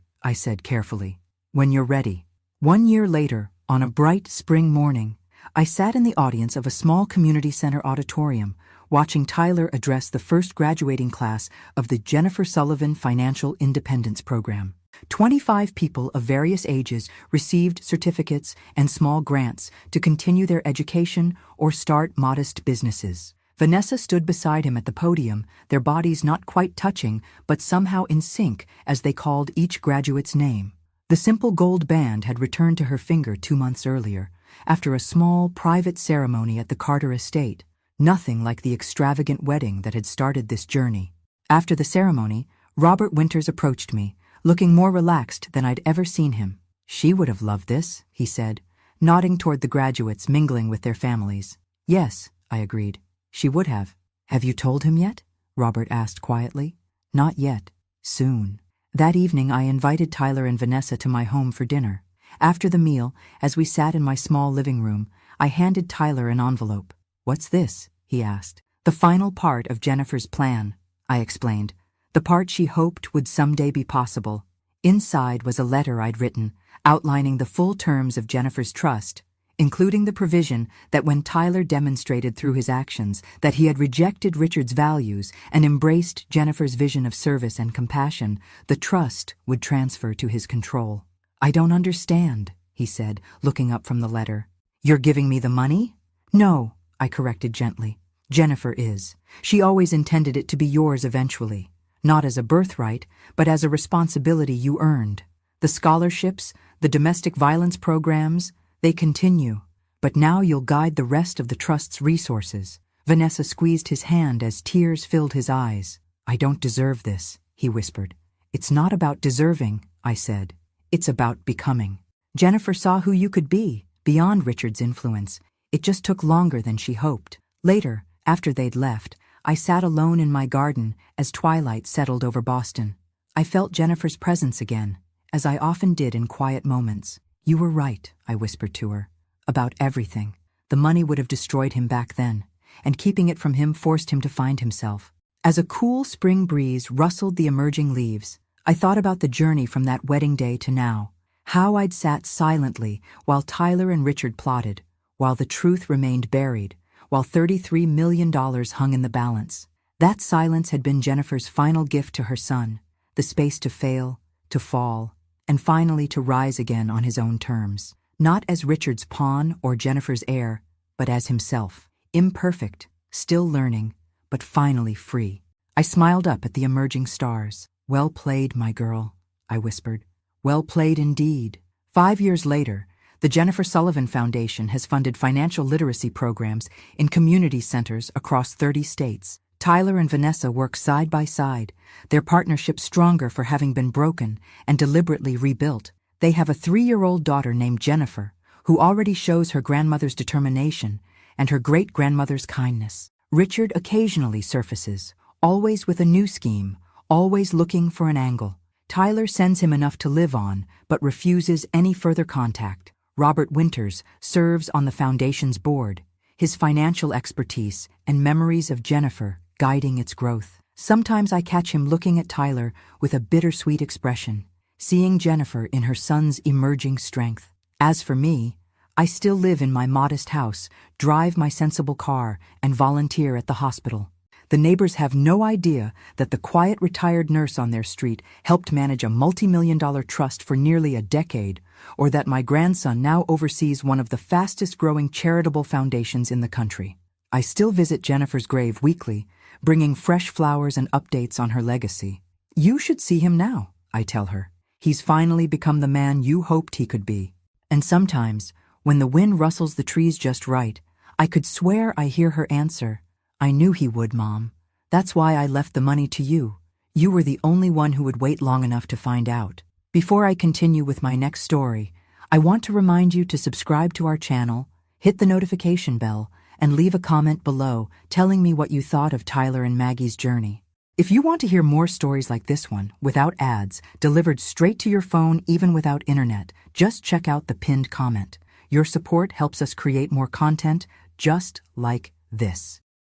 I said carefully, "when you're ready." 1 year later, on a bright spring morning, I sat in the audience of a small community center auditorium, watching Tyler address the first graduating class of the Jennifer Sullivan Financial Independence Program. 25 people of various ages received certificates and small grants to continue their education or start modest businesses. Vanessa stood beside him at the podium, their bodies not quite touching but somehow in sync as they called each graduate's name. The simple gold band had returned to her finger 2 months earlier, after a small, private ceremony at the Carter estate, nothing like the extravagant wedding that had started this journey. After the ceremony, Robert Winters approached me, looking more relaxed than I'd ever seen him. "She would have loved this," he said, nodding toward the graduates mingling with their families. "Yes," I agreed. "She would have." "Have you told him yet?" Robert asked quietly. "Not yet. Soon." That evening I invited Tyler and Vanessa to my home for dinner. After the meal, as we sat in my small living room, I handed Tyler an envelope. "What's this?" he asked. "The final part of Jennifer's plan," I explained. "The part she hoped would someday be possible." Inside was a letter I'd written, outlining the full terms of Jennifer's trust, including the provision that when Tyler demonstrated through his actions that he had rejected Richard's values and embraced Jennifer's vision of service and compassion, the trust would transfer to his control. "I don't understand," he said, looking up from the letter. "You're giving me the money?" "No," I corrected gently. "Jennifer is. She always intended it to be yours eventually. Not as a birthright, but as a responsibility you earned. The scholarships, the domestic violence programs, they continue. But now you'll guide the rest of the trust's resources." Vanessa squeezed his hand as tears filled his eyes. "I don't deserve this," he whispered. "It's not about deserving," I said. "It's about becoming." Jennifer saw who you could be, beyond Richard's influence. It just took longer than she hoped. Later, after they'd left, I sat alone in my garden as twilight settled over Boston. I felt Jennifer's presence again, as I often did in quiet moments. "You were right," I whispered to her, "about everything. The money would have destroyed him back then, and keeping it from him forced him to find himself." As a cool spring breeze rustled the emerging leaves, I thought about the journey from that wedding day to now, how I'd sat silently while Tyler and Richard plotted, while the truth remained buried, while $33 million hung in the balance. That silence had been Jennifer's final gift to her son, the space to fail, to fall, and finally to rise again on his own terms. Not as Richard's pawn or Jennifer's heir, but as himself. Imperfect, still learning, but finally free. I smiled up at the emerging stars. "Well played, my girl," I whispered. "Well played indeed." 5 years later, the Jennifer Sullivan Foundation has funded financial literacy programs in community centers across 30 states. Tyler and Vanessa work side by side, their partnership stronger for having been broken and deliberately rebuilt. They have a 3-year-old daughter named Jennifer, who already shows her grandmother's determination and her great-grandmother's kindness. Richard occasionally surfaces, always with a new scheme, always looking for an angle. Tyler sends him enough to live on, but refuses any further contact. Robert Winters serves on the foundation's board, his financial expertise and memories of Jennifer guiding its growth. Sometimes I catch him looking at Tyler with a bittersweet expression, seeing Jennifer in her son's emerging strength. As for me, I still live in my modest house, drive my sensible car, and volunteer at the hospital. The neighbors have no idea that the quiet retired nurse on their street helped manage a multi-million-dollar trust for nearly a decade, or that my grandson now oversees one of the fastest-growing charitable foundations in the country. I still visit Jennifer's grave weekly, bringing fresh flowers and updates on her legacy. "You should see him now," I tell her. "He's finally become the man you hoped he could be." And sometimes, when the wind rustles the trees just right, I could swear I hear her answer, "I knew he would, Mom. That's why I left the money to you. You were the only one who would wait long enough to find out." Before I continue with my next story, I want to remind you to subscribe to our channel, hit the notification bell, and leave a comment below telling me what you thought of Tyler and Maggie's journey. If you want to hear more stories like this one, without ads, delivered straight to your phone even without internet, just check out the pinned comment. Your support helps us create more content just like this.